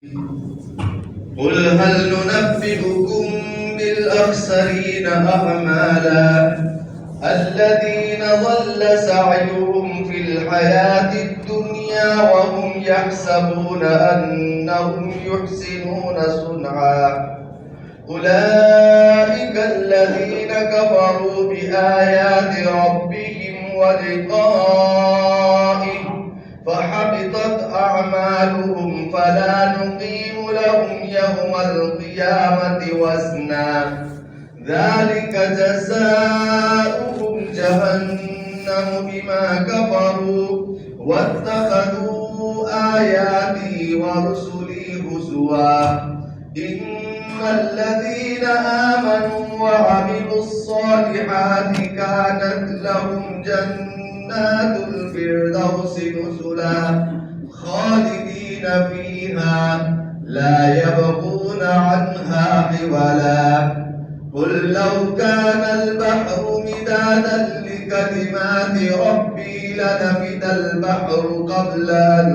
قل هل ننبئكم بالأخسرين أعمالا الذين ضل سعيهم في الحياة الدنيا وهم يحسبون أنهم يحسنون صنعا أولئك الذين كفروا بآيات ربهم ولقائه فحبطت أعمالهم فلا نقيم لهم يوم القيامة وزنا ذلك جزاؤهم جهنم بما كفروا واتخذوا آياتي ورسلي هزوا إن الذين آمنوا وعملوا الصالحات كانت لهم جنات الفردوس نزلا خالدين فيها لا يبغون عنها حولا قل لو كان البحر مدادا لكلمات ربي لنفد البحر قبل أن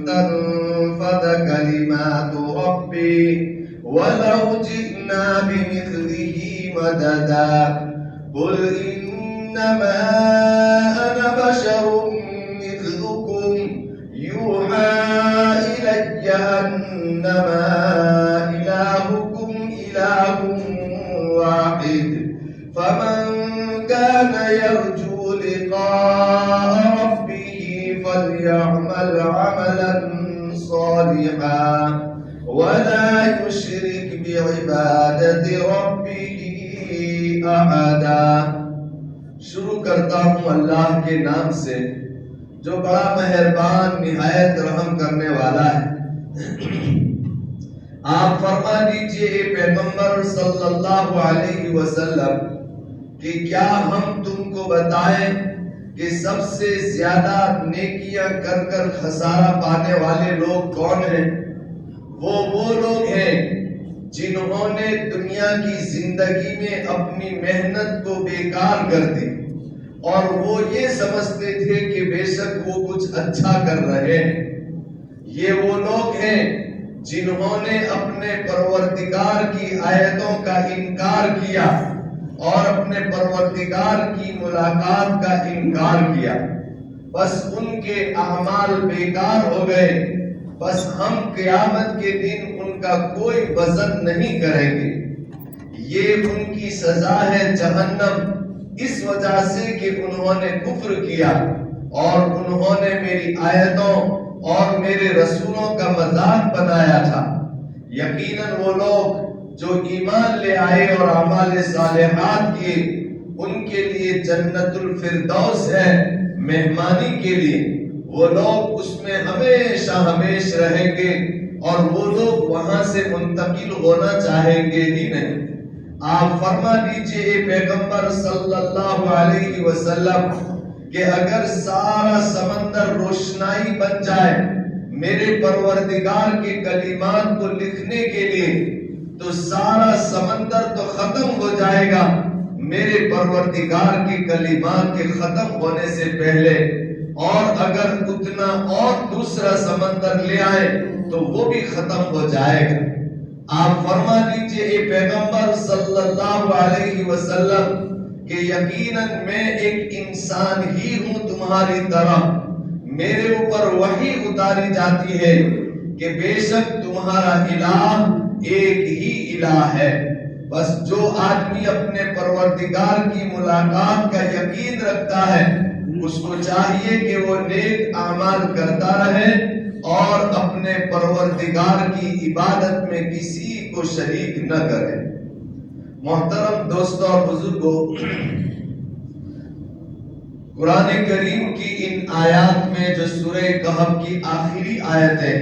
تنفد كلمات ربي ولو جئنا بمثله مددا قل إنما أنا بشر مثلكم يوحى إلي أنما إلهكم إله واحد فمن كان يرجو لقاء ربه فليعمل عملا صالحا ولا يشرك بعبادة ربه أحدا. شروع کرتا ہوں اللہ کے نام سے جو بڑا مہربان نہایت رحم کرنے والا ہے. آپ فرما دیجئے اے پیغمبر صلی اللہ علیہ وسلم کہ کیا ہم تم کو بتائیں کہ سب سے زیادہ نیکیاں کر کر خسارہ پانے والے لوگ کون ہیں؟ وہ لوگ ہیں جنہوں نے دنیا کی زندگی میں اپنی محنت کو بیکار کر دی اور وہ یہ سمجھتے تھے کہ بے شک وہ کچھ اچھا کر رہے ہیں. یہ وہ لوگ ہیں جنہوں نے اپنے پروردگار کی آیتوں کا انکار کیا اور اپنے پروردگار کی ملاقات کا انکار کیا. بس ان کے اعمال بیکار ہو گئے. بس ہم قیامت کے دن ان کا کوئی وزن نہیں کریں گے. یہ ان کی سزا ہے جہنم اس وجہ سے کہ انہوں نے کفر کیا اور انہوں نے میری آیتوں اور میرے رسولوں کا مذاق بنایا تھا. یقیناً وہ لوگ جو ایمان لے آئے اور اعمال صالحات کیے ان کے لیے جنت الفردوس ہے مہمانی کے لیے. وہ لوگ اس میں ہمیشہ ہمیشہ رہیں گے اور وہ لوگ وہاں سے منتقل ہونا چاہیں گے ہی نہیں. آپ فرما دیجئے اے پیغمبر صلی اللہ علیہ وسلم کہ اگر سارا سمندر روشنائی بن جائے میرے پروردگار کے کلمات کو لکھنے کے لیے تو سارا سمندر تو ختم ہو جائے گا میرے پروردگار کے کلمات کے ختم ہونے سے پہلے. اور اگر اتنا اور دوسرا سمندر لے آئے تو وہ بھی ختم ہو جائے گا. آپ فرما دیجئے اے پیغمبر صلی اللہ علیہ وسلم کہ یقیناً میں ایک انسان ہی ہوں تمہاری طرح. میرے اوپر وحی اتاری جاتی ہے کہ بے شک تمہارا الہ ایک ہی الہ ہے. بس جو آدمی اپنے پروردگار کی ملاقات کا یقین رکھتا ہے اس کو چاہیے کہ وہ نیک اعمال کرتا رہے اور اپنے پروردگار کی عبادت میں کسی کو شریک نہ کرے. محترم دوستوں اور بزرگوں، قرآن کریم کی ان آیات میں جو سورہ کہف کی آخری آیت ہے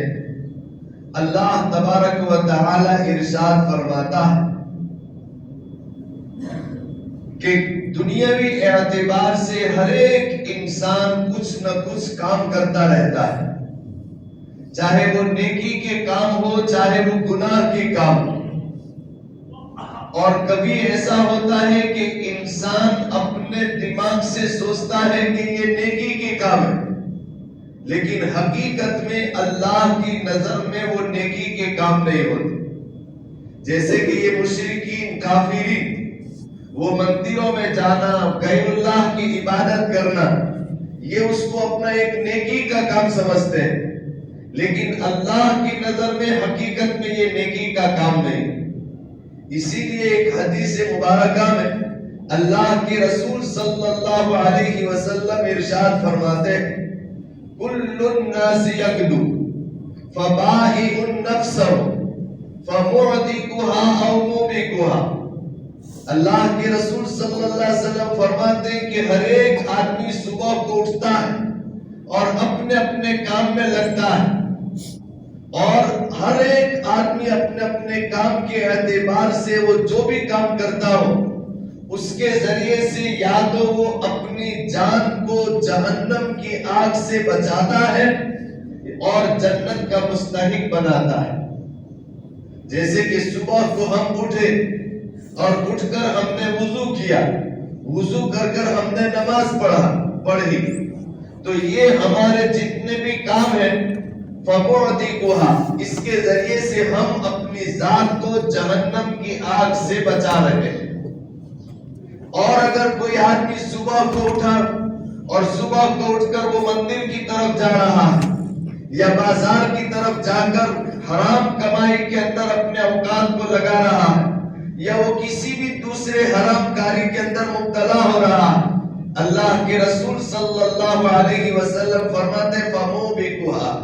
اللہ تبارک و تعالی ارشاد فرماتا ہے کہ دنیاوی اعتبار سے ہر ایک انسان کچھ نہ کچھ کام کرتا رہتا ہے، چاہے وہ نیکی کے کام ہو چاہے وہ گناہ کے کام ہو. اور کبھی ایسا ہوتا ہے کہ انسان اپنے دماغ سے سوچتا ہے کہ یہ نیکی کے کام ہے، لیکن حقیقت میں اللہ کی نظر میں وہ نیکی کے کام نہیں ہوتے. جیسے کہ یہ مشرکین کافرین وہ مندروں میں جانا، غیر اللہ کی عبادت کرنا، یہ اس کو اپنا ایک نیکی کا کام سمجھتے ہیں، لیکن اللہ کی نظر میں حقیقت میں یہ نیکی کا کام نہیں. اسی لیے ایک حدیث مبارکہ میں اللہ کے رسول صلی اللہ علیہ وسلم ارشاد فرماتے ہیں کل الناس یغدو فبائع نفسہ فمعتقها او موبقها. اللہ کے رسول صلی اللہ علیہ وسلم فرماتے ہیں کہ ہر ایک آدمی صبح کو اٹھتا ہے اور اپنے اپنے کام میں لگتا ہے، اور ہر ایک آدمی اپنے اپنے کام کے اعتبار سے وہ جو بھی کام کرتا ہو اس کے ذریعے سے یا تو وہ اپنی جان کو جہنم کی آگ سے بچاتا ہے اور جنت کا مستحق بناتا ہے. جیسے کہ صبح کو ہم اٹھے اور اٹھ کر ہم نے وضو کیا، وضو کر کر ہم نے نماز پڑھی، تو یہ ہمارے جتنے بھی کام ہیں فَمُعْتِقُهَا، اس کے ذریعے سے ہم اپنی ذات کو جہنم کی آگ سے بچا رہے ہیں. اور اگر کوئی آدمی صبح کو اٹھا اور صبح کو اٹھ کر وہ مندر کی طرف جا رہا ہے یا بازار کی طرف جا کر حرام کمائی کے اندر اپنے اوقات کو لگا رہا ہے یا وہ کسی بھی دوسرے حرام کاری کے اندر مبتلا ہو رہا ہے، اللہ کے رسول صلی اللہ علیہ وسلم فرماتے فَمُوبِقُهَا،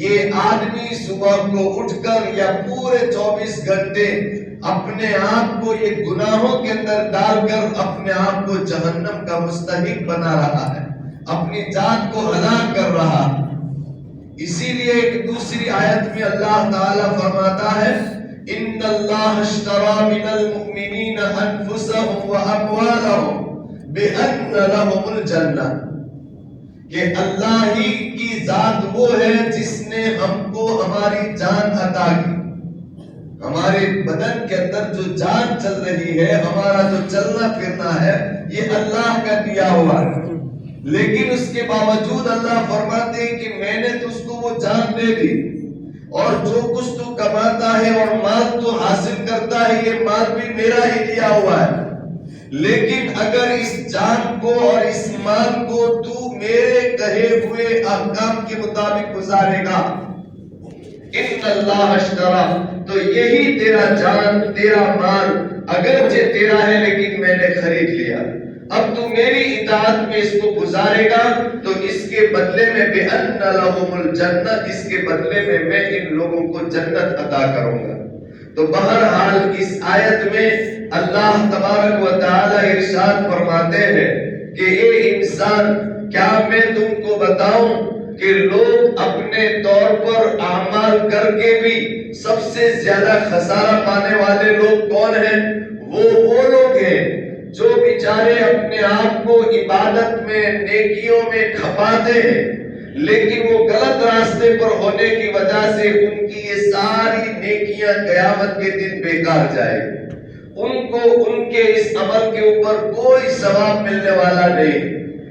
یہ آدمی صبح کو اٹھ کر یا پورے 24 گھنٹے اپنے آپ کو یہ گناہوں کے اندر ڈال کر اپنے آپ کو جہنم کا مستحق بنا رہا ہے، اپنی جان کو ہلاک کر رہا ہے. اسی لیے ایک دوسری آیت میں اللہ تعالیٰ فرماتا ہے ان اللہ اشترى من المؤمنین انفسهم واموالهم بان لهم الجنہ، کہ اللہ ہی کی ذات وہ ہے جس نے ہم کو ہماری جان عطا کی. ہمارے بدن کے اندر جو جان چل رہی ہے، ہمارا جو چلنا پھرنا ہے، یہ اللہ کا دیا ہوا ہے، لیکن اس کے باوجود اللہ فرماتے ہیں کہ میں نے تو اس کو وہ جان دے دی، اور جو کچھ تو کماتا ہے اور مال تو حاصل کرتا ہے یہ مال بھی میرا ہی دیا ہوا ہے، لیکن اگر اس جان کو اور اس مال کو تو میرے کہے ہوئے احکام کے مطابق گزارے گا ان اللہ اشترا، تو یہی تیرا جان تیرا مال اگرچہ تیرا ہے لیکن میں نے خرید لیا، اب تو میری اطاعت میں اس کو گزارے گا تو اس کے بدلے میں بِأَنَّ لَهُمُ الْجَنَّةِ، اس کے بدلے میں ان لوگوں کو جنت عطا کروں گا. تو بہرحال اس آیت میں اللہ تبارک و تعالی ارشاد فرماتے ہیں کہ اے انسان، کیا میں تم کو بتاؤں کہ لوگ اپنے طور پر اعمال کر کے بھی سب سے زیادہ خسارہ پانے والے لوگ کون ہیں؟ وہ لوگ ہیں جو بیچارے اپنے آپ کو عبادت میں نیکیوں میں کھپاتے ہیں، لیکن وہ غلط راستے پر ہونے کی وجہ سے ان کی یہ ساری نیکیاں قیامت کے دن بیکار جائے گی. ان کو ان کے اس عمل کے اوپر کوئی ثواب ملنے والا نہیں،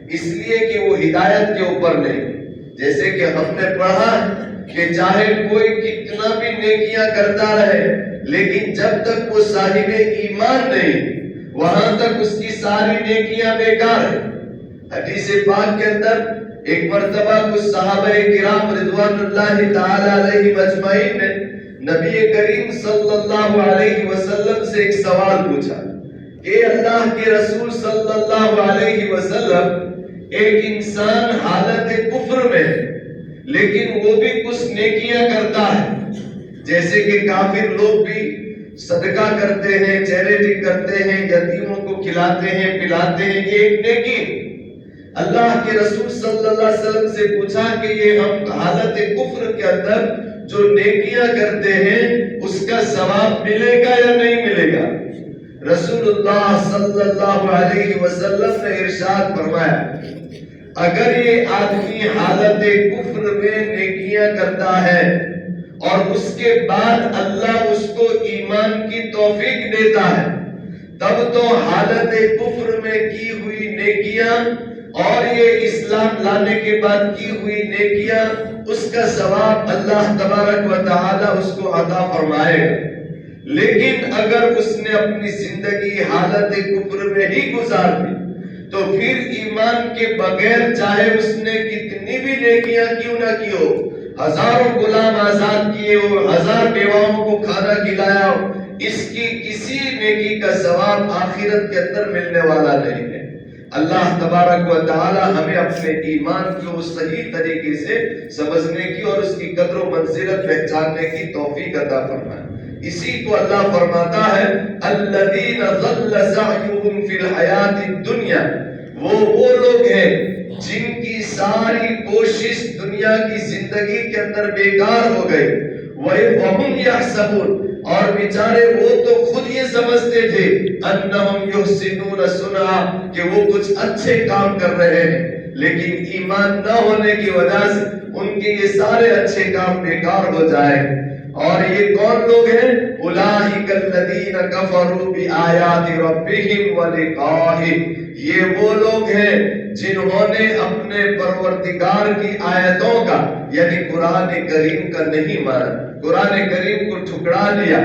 اس لیے کہ وہ ہدایت کے اوپر نہیں. جیسے کہ ہم نے پڑھا کہ چاہے کوئی کتنا بھی نیکیاں کرتا رہے لیکن جب تک وہ صاحب ایمان نہیں وہاں تک اس کی ساری نیکیاں بیکار ہیں. حدیث پاک کے اندر ایک مرتبہ کچھ صحابہ کرام رضوان اللہ تعالی علیہ مجمعین نے نبی کریم صلی اللہ علیہ وسلم سے ایک سوال پوچھا کہ اللہ کے رسول صلی اللہ علیہ وسلم، ایک انسان حالت کفر میں لیکن وہ بھی کچھ نیکیاں کرتا ہے، جیسے کہ کافر لوگ بھی صدقہ کرتے ہیں، چیریٹی کرتے ہیں، یتیموں کو کھلاتے ہیں پلاتے ہیں، یہ ایک نیکی. اللہ کے رسول صلی اللہ علیہ وسلم سے پوچھا کہ یہ ہم حالت کفر کے اندر جو نیکیاں کرتے ہیں اس کا ثواب ملے گا یا نہیں ملے گا؟ رسول اللہ صلی اللہ علیہ وسلم نے ارشاد فرمایا اگر یہ آدمی حالت کفر میں نیکیاں کرتا ہے اور اس کے بعد اللہ اس کو ایمان کی توفیق دیتا ہے، تب تو حالت کفر میں کی ہوئی نیکیاں اور یہ اسلام لانے کے بعد کی ہوئی نیکیاں اس کا ثواب اللہ تبارک و تعالی اس کو عطا فرمائے گا۔ لیکن اگر اس نے اپنی زندگی حالت کفر میں ہی گزار دی تو پھر ایمان کے بغیر چاہے اس نے کتنی بھی نیکیاں کیوں نہ کی ہو، ہزاروں غلام آزاد کیے ہو، 1000 بیواؤں کو کھانا کھلایا ہو، اس کی کسی نیکی کا ثواب آخرت کے اندر ملنے والا نہیں ہے۔ اللہ تبارک و تعالی ہمیں اپنے ایمان کو صحیح طریقے سے سمجھنے کی اور اس کی قدر و منزلت پہچاننے کی توفیق عطا فرمائے۔ اسی کو اللہ فرماتا ہے الذین ضل سعیہم فی الحیات الدنیا، وہ لوگ ہیں جن کی ساری کوشش دنیا کی زندگی کے اندر بیکار ہو گئی، وَهُمْ يَحْسَبُونَ، اور بیچارے وہ تو خود یہ سمجھتے تھے انہم یحسنون صنعا کہ وہ کچھ اچھے کام کر رہے ہیں، لیکن ایمان نہ ہونے کی وجہ سے ان کے یہ سارے اچھے کام بیکار ہو جائے۔ اور یہ کون لوگ ہیں؟ اولئک الذین کفروا بآیات ربہم ولقائہ، یہ وہ لوگ ہیں جنہوں نے اپنے پروردگار کی آیتوں کا یعنی قرآن کریم کا نہیں مانا، قرآن کریم کو ٹھکرا دیا،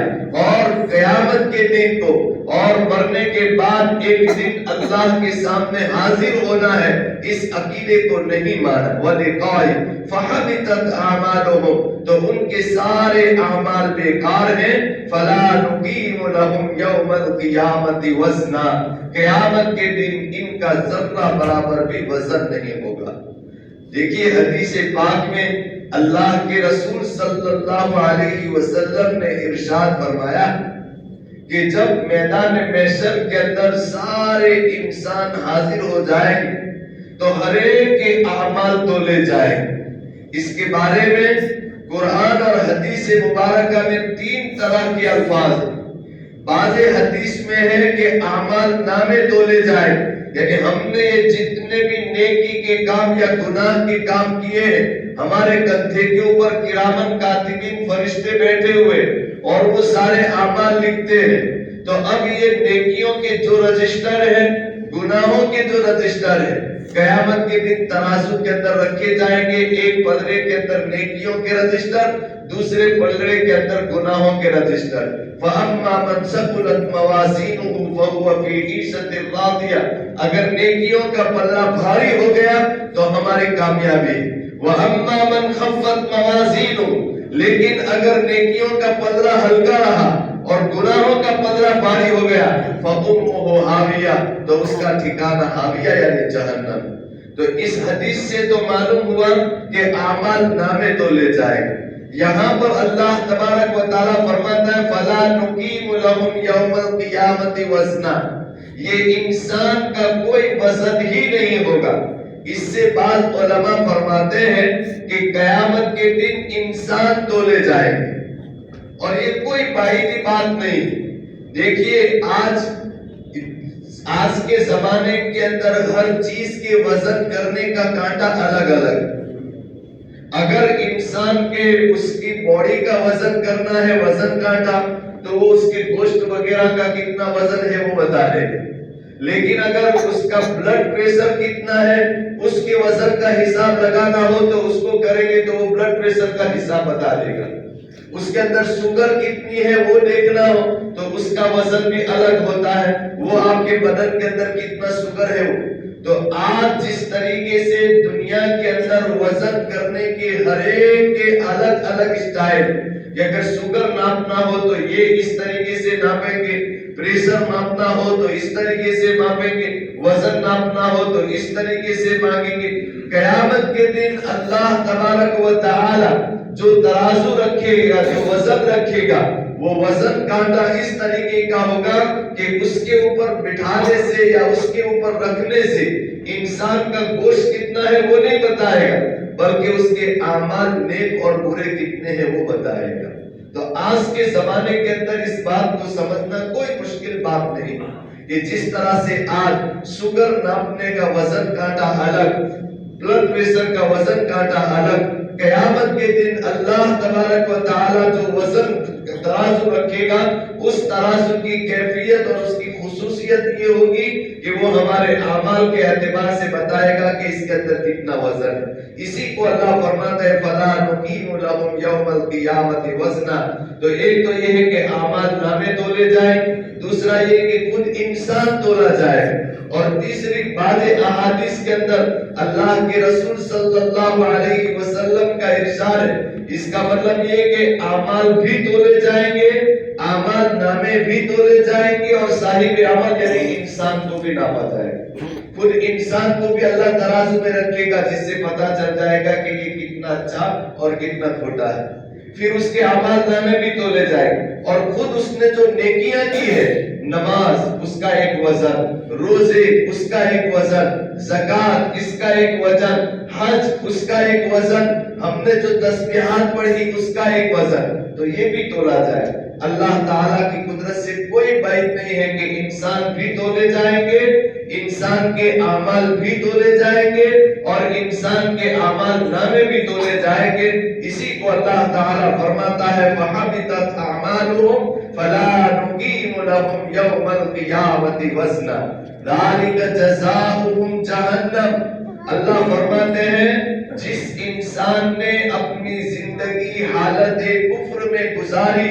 اور قیامت کے دن کو اور مرنے کے بعد ایک دن اللہ کے سامنے حاضر ہونا ہے اس عقیدے کو نہیں مانا۔ وَلِقَائِ فَحَبِطَتْ أَعْمَالُهُمْ، تو ان کے سارے اعمال بیکار ہیں۔ فَلَا نُقِيمُ لَهُمْ يَوْمَ الْقِيَامَةِ وَزْنًا، قیامت کے دن ان کا ذرہ برابر بھی وزن نہیں ہوگا۔ دیکھیے حدیث پاک میں اللہ کے رسول صلی اللہ علیہ وسلم نے ارشاد فرمایا کہ جب میدان محشر کے اندر سارے انسان حاضر ہو جائیں تو ہر ایک کے اعمال تولے جائیں۔ اس کے بارے میں قرآن اور حدیث مبارکہ میں 3 طرح کے الفاظ ہیں۔ بعض حدیث میں ہے کہ اعمال نامے تولے جائیں، یعنی ہم نے یہ جتنے بھی نیکی کے کام یا گناہ کے کام کیے ہیں ہمارے کندھے کے اوپر کرامن کاتبین فرشتے بیٹھے ہوئے اور وہ سارے اعمال لکھتے ہیں۔ تو اب یہ نیکیوں کے جو رجسٹر ہیں، گناہوں کے جو رجسٹر ہیں، قیامت کے دن ترازو کے اندر رکھے جائیں گے۔ ایک پلڑے کے اندر نیکیوں کے رجسٹر، دوسرے پلڑے کے اندر گناہوں کے رجسٹر۔ فَأَمَّا مَنْ ثَقُلَتْ مَوَازِينُهُ فَهُوَ فِي عِيشَةٍ رَاضِيَةٍ، اگر نیکیوں کا پلڑا بھاری ہو گیا تو ہماری کامیابی۔ وَأَمَّا مَنْ خَفَّتْ مَوَازِينُهُ، لیکن اگر نیکیوں کا پلڑا ہلکا رہا اور گناہوں کا پلڑا بھاری ہو گیا فَأُمُّهُ هَاوِيَةٌ، تو اس کا ٹھکانہ ہاویہ یعنی جہنم۔ تو اس حدیث سے تو معلوم ہوا کہ اعمال نامے تو لے جائے۔ یہاں پر اللہ تبارک و تعالیٰ فرماتا ہے فَلَا نُقِيمُ لَهُمْ يَوْمَ الْقِيَامَةِ وَزْنًا، یہ انسان کا کوئی وزن ہی نہیں ہوگا۔ اس سے بعض علماء فرماتے ہیں کہ قیامت کے دن انسان تولے جائیں گے، اور یہ کوئی بعیدی بات نہیں۔ دیکھیے آج کے زمانے کے اندر ہر چیز کے وزن کرنے کا کانٹا الگ الگ ہے۔ اگر انسان کے اس کی باڈی کا وزن کرنا ہے وزن کانٹا تو وہ اس کے گوشت وغیرہ کا کتنا وزن ہے وہ بتا دے گا، لیکن اگر اس کا بلڈ پریشر کتنا ہے اس کے وزن کا حساب لگانا ہو تو اس کو کریں گے تو وہ بلڈ پریشر کا حساب بتا دے گا۔ اس کے اندر شوگر کتنی ہے وہ دیکھنا ہو تو اس کا وزن بھی الگ ہوتا ہے، وہ آپ کے بدن کے اندر کتنا شوگر ہے وہ۔ تو آج جس طریقے سے دنیا کے اندر وزن کرنے کے ہر ایک کے الگ الگ اسٹائل، کہ اگر شوگر ناپنا ہو تو یہ اس طریقے سے ناپیں گے، پریشر ناپنا ہو تو اس طریقے سے ماپیں گے، وزن ناپنا ہو تو اس طریقے سے مانگیں گے۔ قیامت کے دن اللہ تبارک و تعالی جو ترازو رکھے گا، جو وزن رکھے گا، وہ وزن کانٹا اس طریقے کا ہوگا کہ اس کے اوپر بٹھانے سے یا اس کے اوپر رکھنے سے انسان کا گوشت کتنا ہے وہ نہیں بتائے گا، بلکہ اس کے اعمال نیک اور برے کتنے ہیں وہ بتائے گا۔ تو آج کے زمانے کے اندر اس بات کو سمجھنا کوئی مشکل بات نہیں کہ جس طرح سے آج شوگر ناپنے کا وزن کانٹا الگ، بلڈ پریشر کا وزن کانٹا الگ، قیامت کے دن اللہ تبارک و تعالی جو وزن ترازو رکھے گا، اس ترازو کی کیفیت اور اس کی خصوصیت یہ ہوگی کہ وہ ہمارے اعمال کے اعتبار سے بتائے گا کہ اس کے اندر کتنا وزن ہے۔ اسی کو اللہ فرماتا ہے فَلَا نُقِيمُ لَهُمْ يَوْمَ الْقِيَامَةِ وَزْنًا۔ تو ایک تو یہ ہے کہ اعمال نامے تولے جائیں، دوسرا یہ کہ خود انسان تولا جائے، اور تیسری بعض احادیث کے اندر اللہ کے رسول صلی اللہ علیہ وسلم کا ارشاد ہے، اس کا مطلب یہ کہ اعمال بھی تولے جائیں گے، اعمال نامے بھی تولے جائیں گے، اور صاحب عمل یعنی انسان کو بھی ناپا جائے گا۔ خود انسان کو بھی اللہ ترازو میں رکھے گا، جس سے پتا چل جائے گا کہ یہ کتنا اچھا اور کتنا کھوٹا ہے۔ پھر اس کے اعمال نامے بھی تولے جائیں گے، اور خود اس نے جو نیکیاں کی ہے، نماز اس کا ایک وزن، روزے اس کا ایک وزن، زکات اس کا ایک وزن، حج اس کا ایک وزن، ہم نے جو تسبیحات پڑھی اس کا ایک وزن، تو یہ بھی تولا جائے۔ اللہ تعالیٰ کی قدرت سے کوئی بعید نہیں ہے کہ انسان بھی تولے جائیں گے، انسان کے اعمال بھی تولے جائیں گے، اور انسان کے اعمال نامے بھی تولے جائیں گے۔ اسی کو اللہ تعالیٰ فرماتا ہے وَحَبِطَتْ أَعْمَالُهُمْ فَلَا نُقِيمُ لَهُمْ يَوْمَ الْقِيَامَةِ وَزْنًا ذَلِكَ جَزَاؤُهُمْ جَهَنَّمُ۔ اللہ فرماتے ہیں جس انسان نے اپنی زندگی حالت کفر میں گزاری،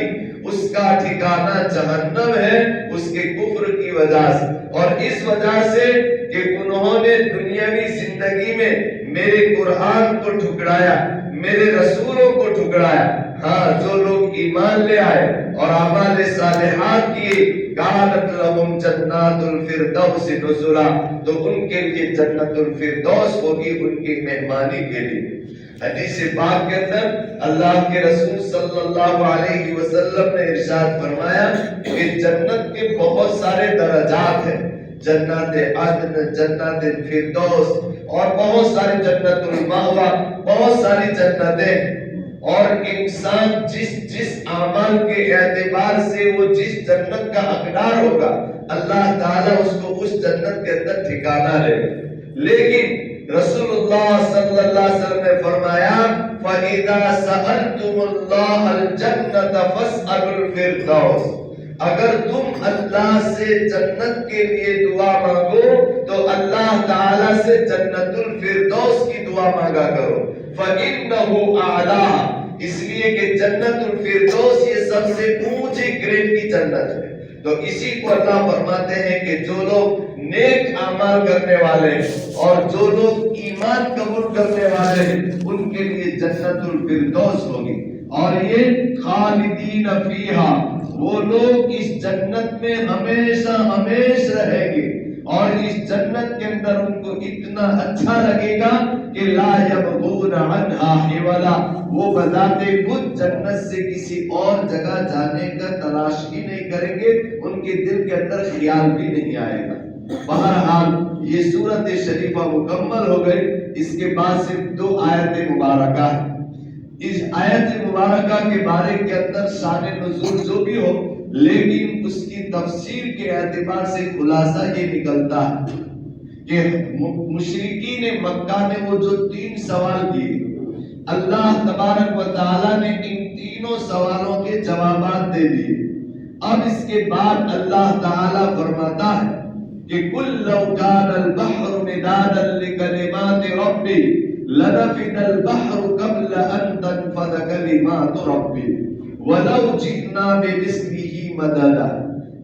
اس کا ٹھکانہ جہنم ہے، اس کے کفر کی وجہ سے، اور اس وجہ سے کہ انہوں نے دنیاوی زندگی میں میرے قرآن کو ٹھکرایا، میرے رسولوں کو ٹھکرایا۔ ہاں، جو لوگ ایمان لے آئے اور اعمال صالحات کیے، کانت لہم جنات الفردوس نزلا، تو ان کے لیے جنت الفردوس ہوگی ان کی مہمانی کے لیے۔ حدیث پاک کے اندر اللہ کے رسول صلی اللہ علیہ وسلم نے ارشاد فرمایا کہ جنت کے بہت سارے درجات ہیں، جنت عدن، جنت الفردوس، اور بہت ساری جنت المأویٰ، بہت ساری جنتیں، اور انسان جس اعمال کے اعتبار سے وہ جس جنت کا حقدار ہوگا، اللہ تعالیٰ اس کو اس جنت کے اندر ٹھکانہ دے گا۔ لیکن رسول اللہ صلی اللہ علیہ وسلم نے فرمایا فَإِذَا سَأَلْتُمُ اللَّهَ الْجَنَّةَ فَاسْأَلُوا الْفِرْدَوْسَ، اگر تم اللہ سے جنت کے لیے دعا مانگو تو اللہ تعالیٰ سے جنت الفردوس کی دعا مانگا کرو، فَإِنَّهُ أَعْلَاهَا، اس لیے کہ جنت الفردوس یہ سب سے اونچی گریڈ کی جنت ہے۔ تو اسی کو اللہ فرماتے ہیں کہ جو لوگ نیک اعمال کرنے والے اور جو لوگ ایمان قبول کرنے والے ان کے لیے جنت الفردوس ہوگی، اور یہ خالدین فیہا، وہ لوگ اس جنت میں ہمیشہ ہمیشہ رہیں گے، اور اس جنت کے اندر ان کو اتنا اچھا لگے گا کہ لا یبغون عنہا حولا، وہ بذات خود جنت سے کسی اور جگہ جانے کا تلاش ہی نہیں کریں گے، ان کے دل کے اندر خیال بھی نہیں آئے گا۔ بہرحال یہ سورت شریفہ مکمل ہو گئی، اس کے بعد صرف 2 آیت مبارکہ ہے۔ اس آیت مبارکہ کے بارے کے اندر شان نزول جو بھی ہو، لیکن اس کی تفسیر کے اعتبار سے خلاصہ یہ نکلتا ہے کہ مشرکین مکہ نے وہ جو 3 سوال کیے، اللہ تبارک و تعالیٰ نے ان تینوں سوالوں کے جوابات دے دیے۔ اب اس کے بعد اللہ تعالیٰ فرماتا ہے کہ قُل لَوْ كَانَ الْبَحْرُ مِدَادًا لِكَلِمَاتِ رَبِّي لَنَفِدَ الْبَحْرُ قَبْلَ أَن تَنفَدَ كَلِمَاتُ رَبِّي وَلَوْ جِئْنَا بِمِثْلِهِ مَدَدًا۔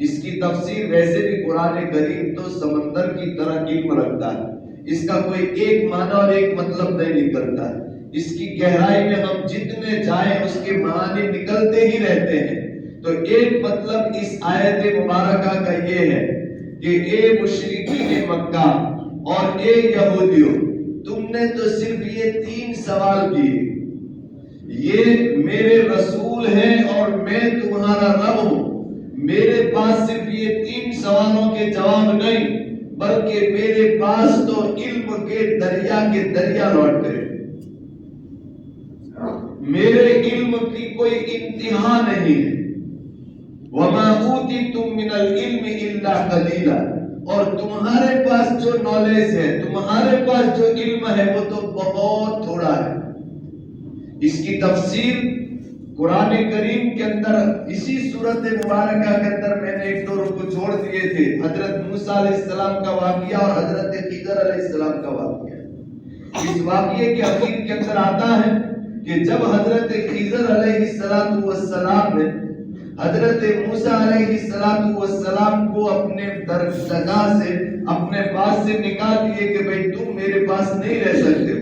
اس کی تفسیر ویسے بھی قرآن کریم تو سمندر کی طرح علم رکھتا ہے، اس کا کوئی ایک معنی اور ایک مطلب نہیں نکلتا ہے، اس کی گہرائی میں ہم جتنے جائیں اس کے معنی نکلتے ہی رہتے ہیں۔ تو ایک مطلب اس آیت مبارکہ کا یہ ہے کہ اے مشرکین مکہ اور اے یہودیوں، تم نے تو صرف یہ 3 سوال کیے، یہ میرے رسول ہیں اور میں تمہارا رب ہوں، میرے پاس صرف یہ 3 سوالوں کے جواب نہیں، بلکہ میرے پاس تو علم کے دریا کے دریا لوٹ گئے، میرے علم کی کوئی انتہا نہیں ہے۔ وَمَا أُوتِيتُم مِّنَ الْعِلْمِ إِلَّا قَلِيلًا، اور تمہارے پاس جو نالج ہے، تمہارے پاس جو علم ہے وہ تو بہت تھوڑا ہے۔ اس کی تفسیر قرآن کریم کے اندر اسی صورت مبارکہ کے اندر میں نے ایک دو رکوع چھوڑ دیے تھے، حضرت موسیٰ علیہ السلام کا واقعہ اور حضرت خضر علیہ السلام کا واقعہ۔ اس واقعے کے اخیر کے اندر آتا ہے کہ جب حضرت خضر علیہ السلام نے حضرت موسیٰ علیہ السلام کو اپنے درگاہ سے، اپنے پاس سے نکال دیے کہ بھئی تم میرے پاس نہیں رہ سکتے،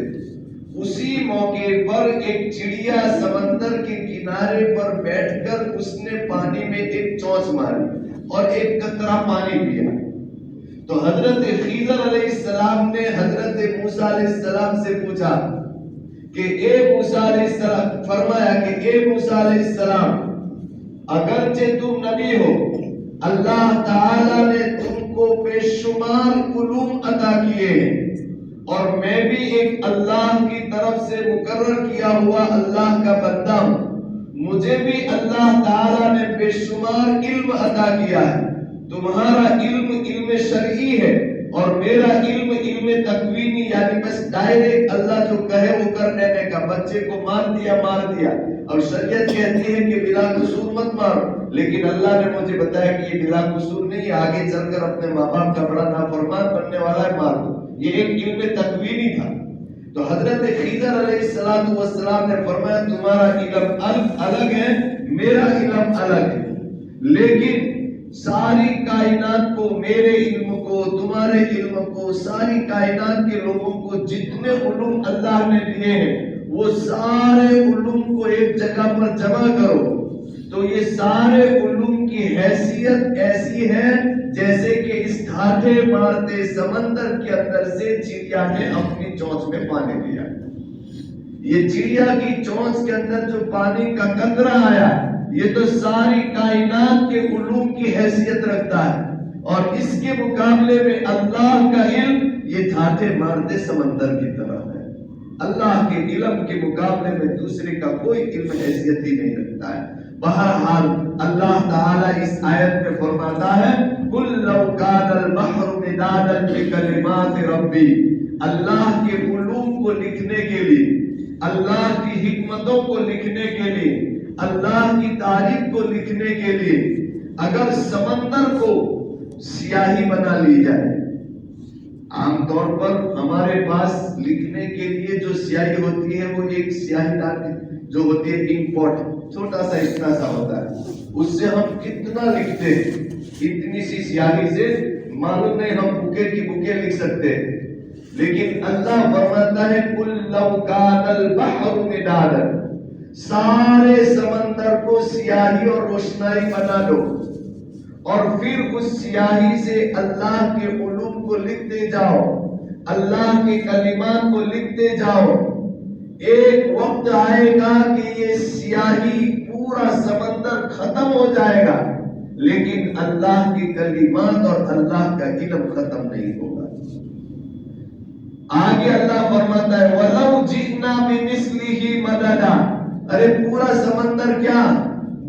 اسی موقع پر ایک چڑیا سمندر کے کنارے پر بیٹھ کر اس نے پانی میں ایک چونچ ماری اور ایک قطرہ پانی پیا۔ تو حضرت خضر علیہ السلام نے حضرت موسیٰ علیہ السلام سے پوچھا کہ اے موسیٰ علیہ السلام، فرمایا کہ اے موسیٰ علیہ السلام، اگرچہ تم نبی ہو، اللہ تعالی نے تم کو بے شمار علوم عطا کیے ہیں، اور میں بھی ایک اللہ کی طرف سے مقرر کیا ہوا اللہ کا بندہ ہوں، مجھے بھی اللہ تعالیٰ نے بے شمار علم عطا کیا ہے۔ تمہارا علم شرعی ہے اور میرا علم تکوینی، یعنی بس ڈائریکٹ اللہ جو کہے وہ کر لینے کا، بچے کو مار دیا، اور شریعت کہتی ہے کہ بلا قصور مت مارو، لیکن اللہ نے مجھے بتایا کہ یہ بلا قصور نہیں، آگے چل کر اپنے ماں باپ کا بڑا نافرمان بننے والا ہے، مار دو۔ یہ ایک علم تکوینی تھا۔ تو حضرت خضر علیہ السلام نے فرمایا تمہارا علم الگ ہے، میرا علم الگ ہے، لیکن ساری کائنات کو، میرے علم کو، تمہارے علم کو، ساری کائنات کے لوگوں کو جتنے علوم اللہ نے دیے ہیں وہ سارے علوم کو ایک جگہ پر جمع کرو تو یہ سارے علوم کی حیثیت ایسی ہے جیسے کہ اس ڈھاٹے مارتے سمندر کے اندر سے چڑیا نے اپنی چونچ میں پانی دیا۔ یہ چڑیا کی چونچ کے اندر جو پانی کا قطرہ آیا یہ تو ساری کائنات کے علوم کی حیثیت رکھتا ہے، اور اس کے مقابلے میں اللہ کا علم یہ ڈھاٹے مارتے سمندر کی طرح ہے۔ اللہ کے علم کے مقابلے میں دوسرے کا کوئی علم حیثیت ہی نہیں رکھتا ہے۔ بہرحال اللہ تعالیٰ اس آیت میں فرماتا ہے قُلْ لَوْ كَانَ الْبَحْرُ مِدَادًا لِكَلِمَاتِ رَبِّي، اللہ کے علوم کو لکھنے کے لیے، اللہ کی حکمتوں کو لکھنے کے لیے، اللہ کی تاریخ کو لکھنے کے لیے اگر سمندر کو سیاہی بنا لی جائے، عام طور پر ہمارے پاس لکھنے کے لیے جو سیاہی ہوتی ہے وہ ایک سیاہی دان جو ہوتی ہے انک پاٹ، چھوٹا سا اتنا سا ہوتا ہے، اس سے ہم کتنا لکھتے ہیں، اتنی سی سیاہی سے معلوم نہیں ہم بکے کی بکے لکھ سکتے ہیں، لیکن اللہ فرماتا ہے قُلْ لَوْ كَانَ الْبَحْرُ مِدَادًا، سارے سمندر کو سیاہی اور روشنائی بنا دو اور پھر اس سیاہی سے اللہ کے علوم کو لکھتے جاؤ، اللہ کے کلمات کو لکھتے جاؤ، ایک وقت آئے گا کہ یہ سیاہی پورا سمندر ختم ہو جائے گا لیکن اللہ کی کلمات اور اللہ کا علم ختم نہیں ہوگا۔ آگے اللہ فرماتا ہے وَلَوْ جِئْنَا بِمِثْلِهِ مَدَدًا، ارے پورا سمندر کیا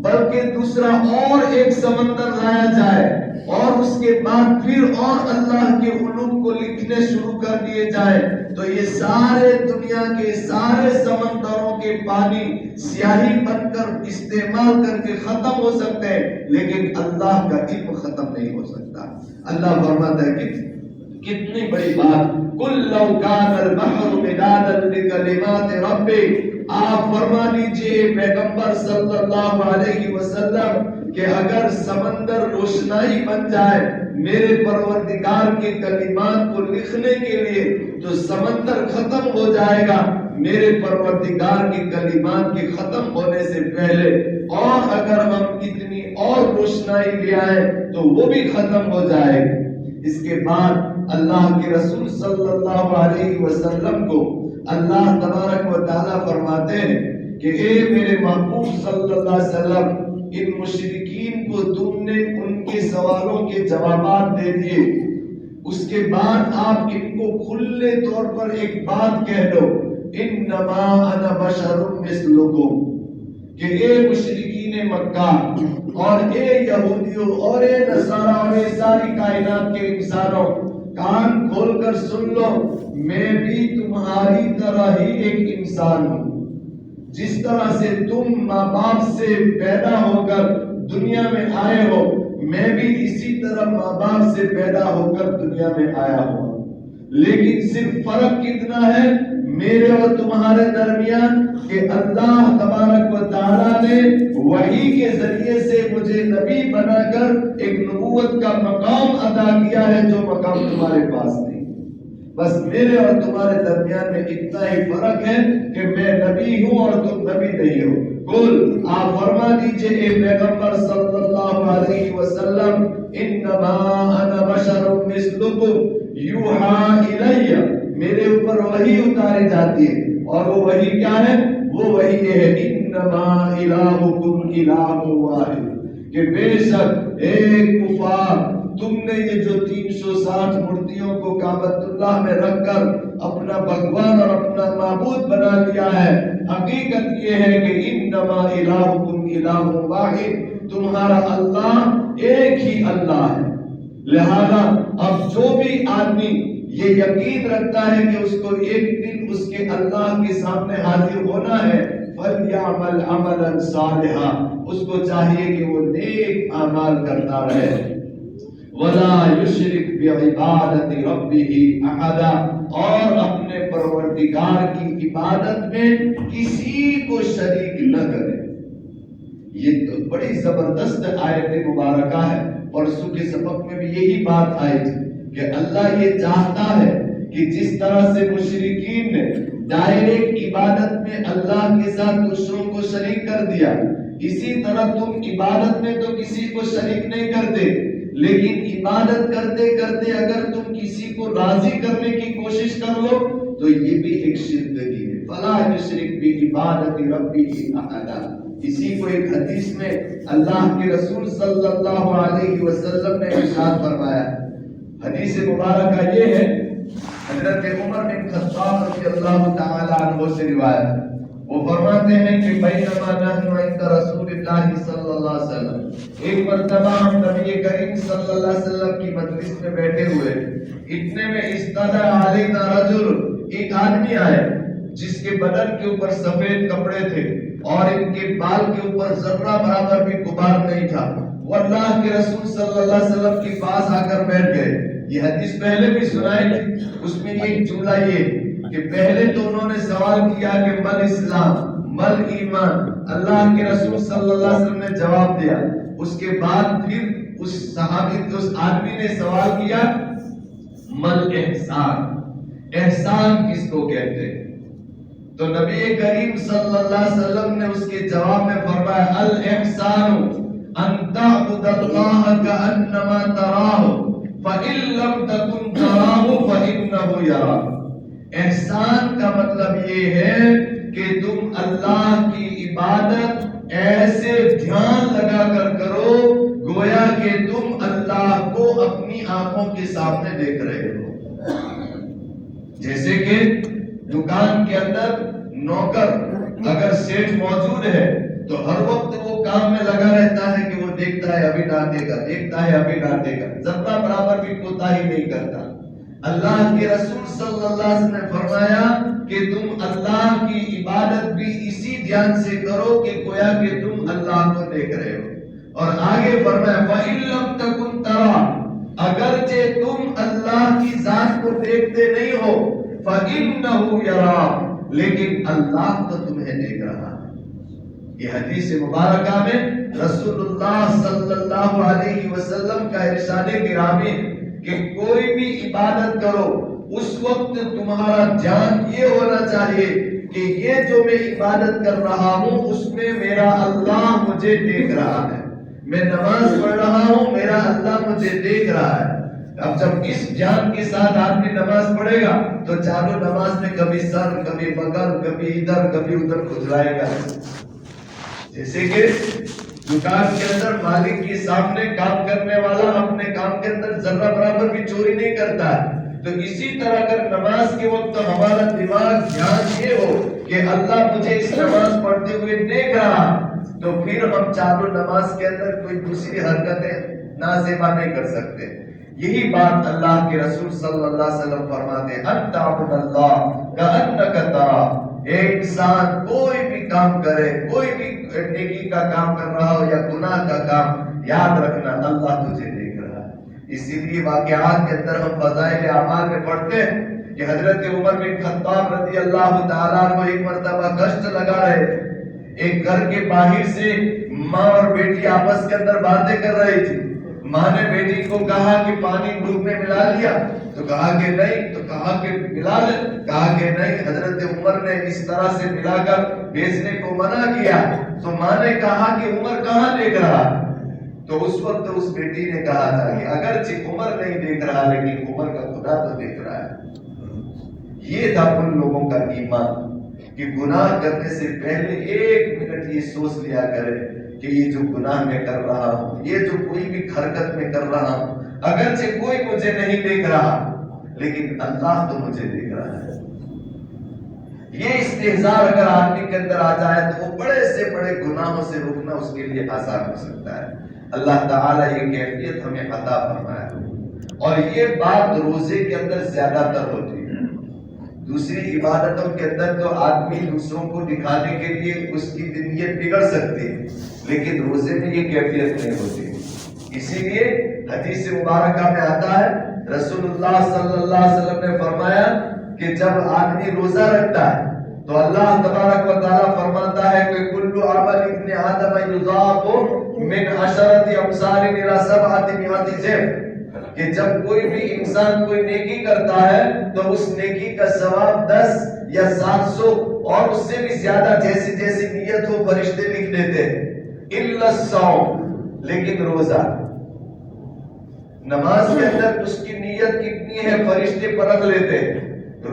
بلکہ دوسرا اور ایک سمندر لایا جائے اور اس کے بعد پھر اور اللہ کے علوم کو لکھنے شروع کر دیے جائے تو یہ سارے دنیا کے سارے سمندروں کے پانی سیاہی بن کر استعمال کر کے ختم ہو سکتے ہیں لیکن اللہ کا علم ختم نہیں ہو سکتا۔ اللہ فرماتا ہے کہ کتنی بڑی بات، قُلْ لَوْ كَانَ الْبَحْرُ مِدَادًا لِكَلِمَاتِ رَبِّي، آپ فرما دیجئے پیغمبر صلی اللہ علیہ وسلم کہ اگر سمندر روشنائی بن جائے میرے پروردگار کے کلمات کو لکھنے کے لیے تو سمندر ختم ہو جائے گا میرے پروردگار کے کلمات کے ختم ہونے سے پہلے، اور اگر ہم اتنی اور روشنائی لے آئے تو وہ بھی ختم ہو جائے گی۔ اس کے بعد اللہ کے رسول صلی اللہ علیہ وسلم کو اللہ تبارک و تعالیٰ فرماتے ہیں کہ اے میرے محبوب صلی اللہ علیہ وسلم، ان مشرکین کو تم نے ان کے سوالوں کے جوابات دے دیے، اس کے بعد آپ ان کو کھلے طور پر ایک بات کہہ دو انما انا بشر مثلکم، کہ اے مشرکین مکہ اور اے یہودیوں اور اے نصارہ اور اے ساری کائنات کے انسانوں، کان کھول کر سن لو، میں بھی تمہاری طرح ہی ایک انسان ہوں، جس طرح سے تم ماں باپ سے پیدا ہو کر دنیا میں آئے ہو، میں بھی اسی طرح ماں باپ سے پیدا ہو کر دنیا میں آیا ہوں، لیکن صرف فرق کتنا ہے میرے اور تمہارے درمیان کہ اللہ تبارک و تعالیٰ نے وحی کے ذریعے سے مجھے نبی بنا کر ایک نبوت کا مقام عطا کیا ہے جو مقام تمہارے پاس نہیں۔ بس میرے اور تمہارے درمیان میں اتنا ہی فرق ہے کہ میں نبی ہوں اور تم نبی نہیں ہو۔ قل، آپ فرما دیجئے اے پیغمبر صلی اللہ علیہ وسلم، انما انا بشر مثلکم یوحا الیہ، میرے اوپر وحی اتاری جاتی ہے، اور وہ وحی کیا ہے؟ وہ وحی یہ ہے انما الہکم الہ واحد، کہ بے شک ایک کفار تم نے یہ جو 360 مورتیوں کو کعبۃ اللہ میں رکھ کر اپنا بھگوان اور اپنا معبود بنا لیا ہے، حقیقت یہ ہے کہ انما الہکم الہ واحد، تمہارا اللہ ایک ہی اللہ ہے۔ لہذا اب جو بھی آدمی یہ یقین رکھتا ہے کہ اس کو ایک دن اس کے اللہ کے سامنے حاضر ہونا ہے، فَلْيَعْمَلْ عَمَلًا صَالِحًا، اس کو چاہیے کہ وہ نیک اعمال کرتا رہے، وَلَا يُشْرِكْ بِعِبَادَةِ رَبِّهِ أَحَدًا، اور اپنے پروردگار کی عبادت میں کسی کو شریک نہ کرے۔ یہ تو بڑی زبردست آیت مبارکہ ہے، اور اس کے سبق میں بھی یہی بات آئی تھی کہ اللہ یہ چاہتا ہے کہ جس طرح سے مشرکین نے ڈائریکٹ عبادت میں اللہ کے ساتھ دوسروں کو شریک کر دیا، اسی طرح تم عبادت میں تو کسی کو شریک نہیں کرتے، لیکن عبادت کرتے کرتے اگر تم کسی کو راضی کرنے کی کوشش کر لو تو یہ بھی ایک شرکگی ہے۔ فَلَا يُشْرِكْ بِعِبَادَةِ رَبِّهِ أَحَدًا، اسی کو ایک حدیث میں اللہ کے رسول صلی اللہ علیہ وسلم نے ارشاد فرمایا۔ حدیث مبارکہ یہ ہے، حضرت عمر بن خطاب رضی اللہ تعالی عنہ سے روایت، وہ فرماتے ہیں کہ بینما نحن عند رسول اللہ صلی اللہ علیہ وسلم، ایک مرتبہ ہم نبی کریم صلی اللہ علیہ وسلم کی مجلس میں بیٹھے ہوئے، اتنے میں استدعا علینا رجل، ایک آدمی آیا جس کے بدن کے اوپر سفید کپڑے تھے اور ان کے بال کے اوپر ذرہ برابر بھی غبار نہیں تھا، وہ اللہ کے رسول صلی اللہ علیہ وسلم کے پاس آ کر بیٹھ گئے۔ یہ حدیث پہلے بھی سنائی تھی، اس میں یہ جملہ یہ کہ پہلے تو انہوں نے سوال کیا کہ مل اسلام مل ایمان، اللہ کے رسول صلی اللہ علیہ وسلم نے جواب دیا، اس کے بعد پھر اس صحابی اس آدمی نے سوال کیا مل احسان، احسان کس کو کہتے ہیں؟ تو نبی کریم صلی اللہ علیہ وسلم نے اس کے جواب میں فرمایا الاحسان ان تعبد اللہ کأنما تراہ فإن لم تکن تراہ فإنہ یراک۔ احسان کا مطلب یہ ہے کہ تم اللہ کی عبادت ایسے دھیان لگا کر کرو گویا کہ تم اللہ کو اپنی آنکھوں کے سامنے دیکھ رہے ہو۔ جیسے کہ دکان کے اندر نوکر اگر سیٹ موجود ہے تو ہر وقت وہ کام میں لگا رہتا ہے کہ وہ دیکھتا ہے ابھی ڈانٹے گا، دیکھتا ہے ابھی ڈانٹے گا، ذرہ برابر بھی کوتاہی نہیں کرتا۔ اللہ کے رسول صلی اللہ علیہ وسلم نے فرمایا کہ تم اللہ کی عبادت بھی اسی دھیان سے کرو کہ گویا کہ تم اللہ کو دیکھ رہے ہو۔ اور آگے فرمایا فَإِن لَمْ تَكُنْ تَرَى، اگرچہ تم اللہ کی ذات کو دیکھتے نہیں ہو، فَإِنَّهُ يَرَاكَ، لیکن اللہ تو تمہیں دیکھ رہا ہے۔ یہ حدیث مبارکہ میں رسول اللہ صلی اللہ علیہ وسلم کا ارشاد گرامی کہ کوئی بھی عبادت کرو اس وقت تمہارا دھیان یہ ہونا چاہیے کہ یہ جو میں عبادت کر رہا ہوں اس میں میرا اللہ مجھے دیکھ رہا ہے، میں نماز پڑھ رہا ہوں میرا اللہ مجھے دیکھ رہا ہے۔ اب جب اس دھیان کے ساتھ آدمی نماز پڑھے گا تو چالو نماز میں کبھی سر کبھی بغل کبھی ادھر کبھی ادھر کھجلائے گا۔ جیسے کہ دکان کے اندر مالک کے سامنے کام کرنے والا اپنے کام کے اندر ذرہ برابر بھی چوری نہیں کرتا ہے، تو اسی طرح اگر نماز کے وقت ہمارا دماغ دھیان یہ ہو کہ اللہ مجھے اس نماز پڑھتے ہوئے دیکھ رہا، تو پھر ہم چالو نماز کے اندر کوئی دوسری حرکتیں نازیبا نہیں کر سکتے۔ یہی بات اللہ کے رسول صلی اللہ علیہ وسلم فرماتے ہیں ان تعبد اللہ کأنک تراہ، ایک انسان کوئی بھی کام کرے، کوئی بھی نیکی کا کام کر رہا ہو یا گناہ کا کام، یاد رکھنا اللہ تجھے دیکھ رہا ہے۔ اسی لیے واقعات کے اندر ہم فضائل اعمال میں پڑھتے ہیں کہ حضرت عمر بن خطاب رضی اللہ تعالیٰ کو ایک مرتبہ گشت لگا رہے تھے، ایک گھر کے باہر سے ماں اور بیٹی آپس کے اندر باتیں کر رہی تھی۔ ماں نے بیٹی کو کہا کہ پانی دودھ میں ملا لیا، تو کہا کہ نہیں، تو کہا کہ ملا لے، کہا کہ نہیں۔ حضرت عمر نے اس طرح سے ملا کر بیچنے کو منع کیا، تو ماں نے کہا کہ عمر کہاں دیکھ رہا؟ تو اس وقت اس بیٹی نے کہا تھا کہ اگرچہ عمر نہیں دیکھ رہا لیکن عمر کا خدا تو دیکھ رہا ہے۔ یہ تھا ان لوگوں کا ایمان کہ گناہ کرنے سے پہلے ایک منٹ یہ سوچ لیا کرے کہ یہ جو گناہ میں کر رہا ہوں، یہ جو کوئی بھی حرکت میں کر رہا ہوں، اگرچہ کوئی مجھے نہیں دیکھ رہا لیکن اللہ تو مجھے دیکھ رہا ہے۔ یہ استحضار اگر آدمی کے اندر آ جائے تو وہ بڑے سے بڑے گناہوں سے رکنا اس کے لیے آسان ہو سکتا ہے۔ اللہ تعالیٰ یہ کیفیت ہمیں عطا فرمائے، اور یہ بات روزے کے اندر زیادہ تر ہوتی ہے۔ دوسری عبادتوں کے اندر تو آدمی دوسروں کو دکھانے کے لیے اس کی نیت بگڑ سکتی ہے، لیکن روزے میں یہ کیفیت نہیں ہوتی۔ اسی لیے حدیث مبارکہ میں آتا ہے، رسول اللہ صلی اللہ علیہ وسلم نے فرمایا کہ جب آدمی روزہ رکھتا ہے تو اللہ تبارک و تعالیٰ فرماتا ہے کہ کل عمل ابن آدم یضاعف من 10 امثال الى 700 ضعف، کہ جب کوئی بھی انسان کوئی نیکی کرتا ہے تو اس نیکی کا ثواب 10 یا 700 اور اس سے بھی زیادہ جیسی جیسی نیت ہو فرشتے لکھ دیتے ہیں۔ الا الصوم، لیکن روزہ، نماز کے اندر اس کی نیت کتنی ہے فرشتے پرکھ لیتے ہیں،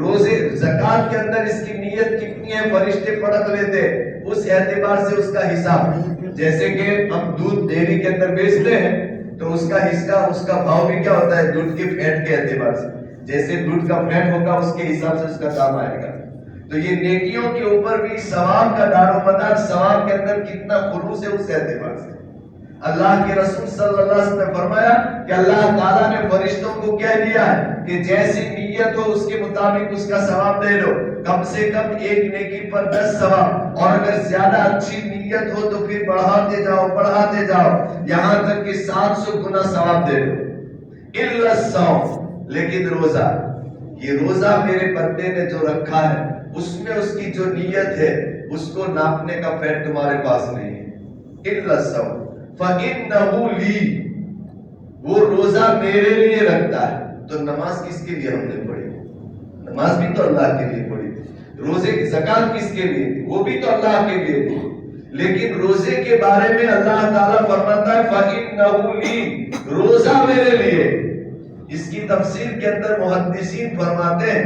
روزے زکات کے اندر اس کی نیت کتنی ہے فرشتے پرکھ لیتے ہیں۔ اس اعتبار سے اس کا حساب، جیسے کہ ہم دودھ ڈیری کے اندر بیچتے ہیں تو اس کا حصہ، اس کا بھاؤ بھی کیا ہوتا ہے دودھ کے فیٹ کے اعتبار سے، جیسے دودھ کا فیٹ ہوگا اس کے حساب سے اس کا دام آئے گا۔ تو یہ نیکیوں کے اوپر بھی ثواب کا دار و مدار، ثواب کے اندر کتنا خلوص ہے اس اعتبار سے۔ اللہ کے رسول صلی اللہ علیہ وسلم نے فرمایا کہ اللہ تعالیٰ نے فرشتوں کو کہہ دیا ہے کہ جیسی نیت ہو اس کے مطابق اس کا ثواب دے دو، کم سے کم ایک نیکی پر 10 ثواب، اور اگر زیادہ اچھی نیت ہو تو پھر بڑھاتے جاؤ بڑھاتے جاؤ یہاں تک کہ 700 گنا ثواب دے دو۔ الا الصوم، لیکن روزہ، یہ روزہ میرے بندے نے جو رکھا ہے اس میں اس کی جو نیت ہے اس کو ناپنے کا فیٹ تمہارے پاس نہیں ہے۔ الا الصوم فَإِنَّهُ لِي، وہ روزہ میرے لیے رکھتا ہے۔ تو نماز کس کے لیے ہم نے پڑھی؟ نماز بھی تو اللہ کے لیے پڑھی تھی۔ روزے کی زکات کس کے لیے تھی؟ وہ بھی تو اللہ کے لیے تھی۔ لیکن روزے کے بارے میں اللہ تعالیٰ فرماتا ہے فَإِنَّهُ لِي، روزہ میرے لیے۔ اس کی تفسیر کے اندر محدثین فرماتے ہیں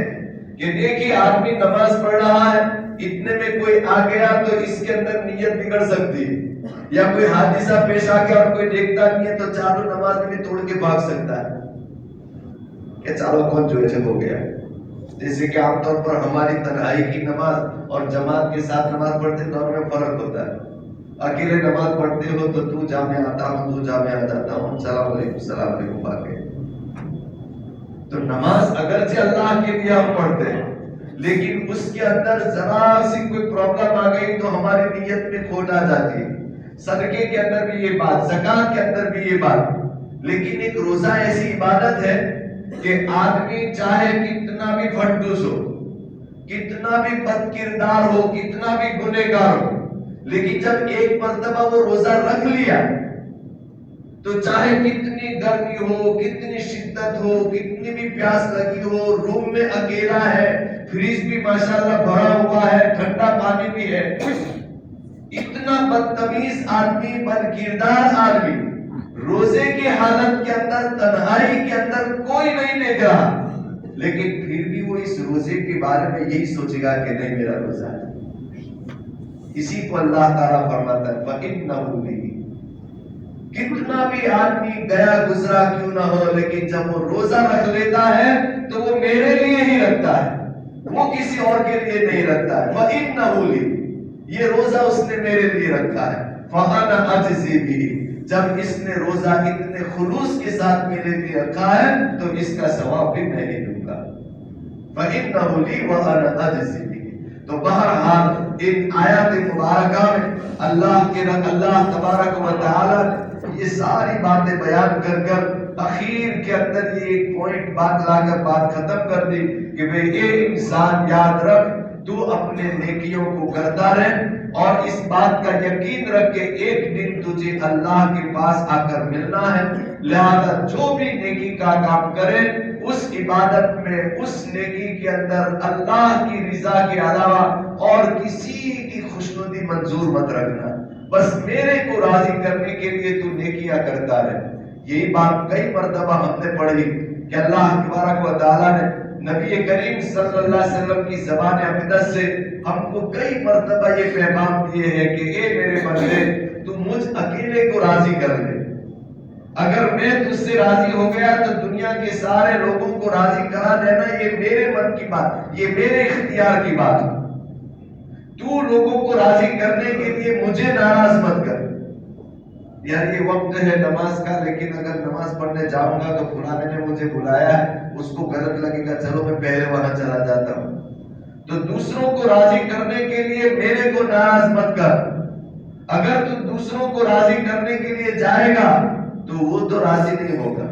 کہ دیکھیے آدمی نماز پڑھ رہا ہے، اتنے میں کوئی آ گیا تو اس کے اندر نیت بگڑ سکتی ہے، یا کوئی حادثہ پیش آ گیا اور کوئی دیکھتا نہیں ہے تو چالو نماز میں بھی توڑ کے بھاگ سکتا ہے کہ چالو کون جو ہے ہو گیا۔ جیسے کہ عام طور پر ہماری تنہائی کی نماز اور جماعت کے ساتھ نماز پڑھتے دونوں میں فرق ہوتا ہے۔ اکیلے نماز پڑھتے ہو تو جامع آتا ہوں، تو جامع آ جاتا ہوں، السلام علیکم السلام علیکم باقی۔ تو نماز اگرچہ اللہ کے لیے ہم پڑھتے ہیں لیکن اس کے اندر ذرا سی کوئی پرابلم آ گئی تو ہماری نیت میں کھوٹ آ جاتی ہے۔ صدقے کے اندر بھی یہ بات، زکات کے اندر بھی یہ بات۔ لیکن ایک روزہ ایسی عبادت ہے کہ آدمی چاہے کتنا بھی فٹوس ہو، کتنا بھی بد کردار ہو، کتنا بھی گنہگار ہو، لیکن جب ایک مرتبہ وہ روزہ رکھ لیا تو چاہے کتنی گرمی ہو، کتنی شدت ہو، کتنی بھی پیاس لگی ہو، روم میں اکیلا ہے، فریج بھی ماشاءاللہ بھرا ہوا ہے، ٹھنڈا پانی بھی ہے، اتنا بدتمیز آدمی، بد کردار آدمی، روزے کی حالت کے اندر، تنہائی کے اندر کوئی نہیں دیکھ رہا، لیکن پھر بھی وہ اس روزے کے بارے میں یہی سوچے گا کہ نہیں میرا روزہ ہے۔ اسی کو اللہ تعالیٰ فرماتا ہے فَإِنَّهُ لِي، کتنا بھی آدمی گیا گزرا کیوں نہ ہو لیکن جب وہ روزہ رکھ لیتا ہے تو وہ میرے لیے ہی رکھتا ہے، وہ کسی اور کے لیے نہیں رکھتا ہے۔ وَإِنَّهُ لِي، یہ روزہ اس نے میرے لیے رکھا ہے۔ فَأَنَا أَجْزِي بِهِ، جب اس نے روزہ اتنے خلوص کے ساتھ میرے لیے رکھا ہے تو اس کا ثواب بھی میں ہی دوں گا۔ فَإِنَّهُ لِي وَأَنَا أَجْزِي بِهِ، تو بہرحال ان آیات مبارکہ میں اللہ تبارک و تعالی یہ ساری باتیں بیان کر کر اخیر کے اندر یہ ایک پوائنٹ بات لا کر بات ختم کر دی کہ بھئی اے انسان یاد رکھ، تو اپنے نیکیوں کو کرتا رہ اور اس بات کا یقین رکھ کہ ایک دن تجھے اللہ کے پاس آ کر ملنا ہے، لہذا جو بھی نیکی کا کام کرے اس عبادت میں، اس نیکی کے اندر اللہ کی رضا کے علاوہ اور کسی کی خوشنودی منظور مت رکھنا، بس میرے کو راضی کرنے کے لیے تو نیکیاں کرتا رہے۔ یہی بات کئی مرتبہ ہم نے پڑھی کہ اللہ تبارک و تعالیٰ نے نبی کریم صلی اللہ علیہ وسلم کی زبان اقدس سے ہم کو کئی مرتبہ یہ پیغام دیے ہیں کہ اے میرے بندے، تو مجھ اکیلے کو راضی کر لے، اگر میں تجھ سے راضی ہو گیا تو دنیا کے سارے لوگوں کو راضی کرا دینا یہ میرے من کی بات، یہ میرے اختیار کی بات ہے، تو لوگوں کو راضی کرنے کے لیے مجھے ناراض مت کر۔ یار یہ وقت ہے نماز کا، لیکن اگر نماز پڑھنے جاؤں گا تو فلانے نے مجھے بلایا ہے، اس کو غلط لگے گا، چلو میں پہلے وہاں چلا جاتا ہوں۔ تو دوسروں کو راضی کرنے کے لیے میرے کو ناراض مت کر۔ اگر تو دوسروں کو راضی کرنے کے لیے جائے گا تو وہ تو راضی نہیں ہوگا،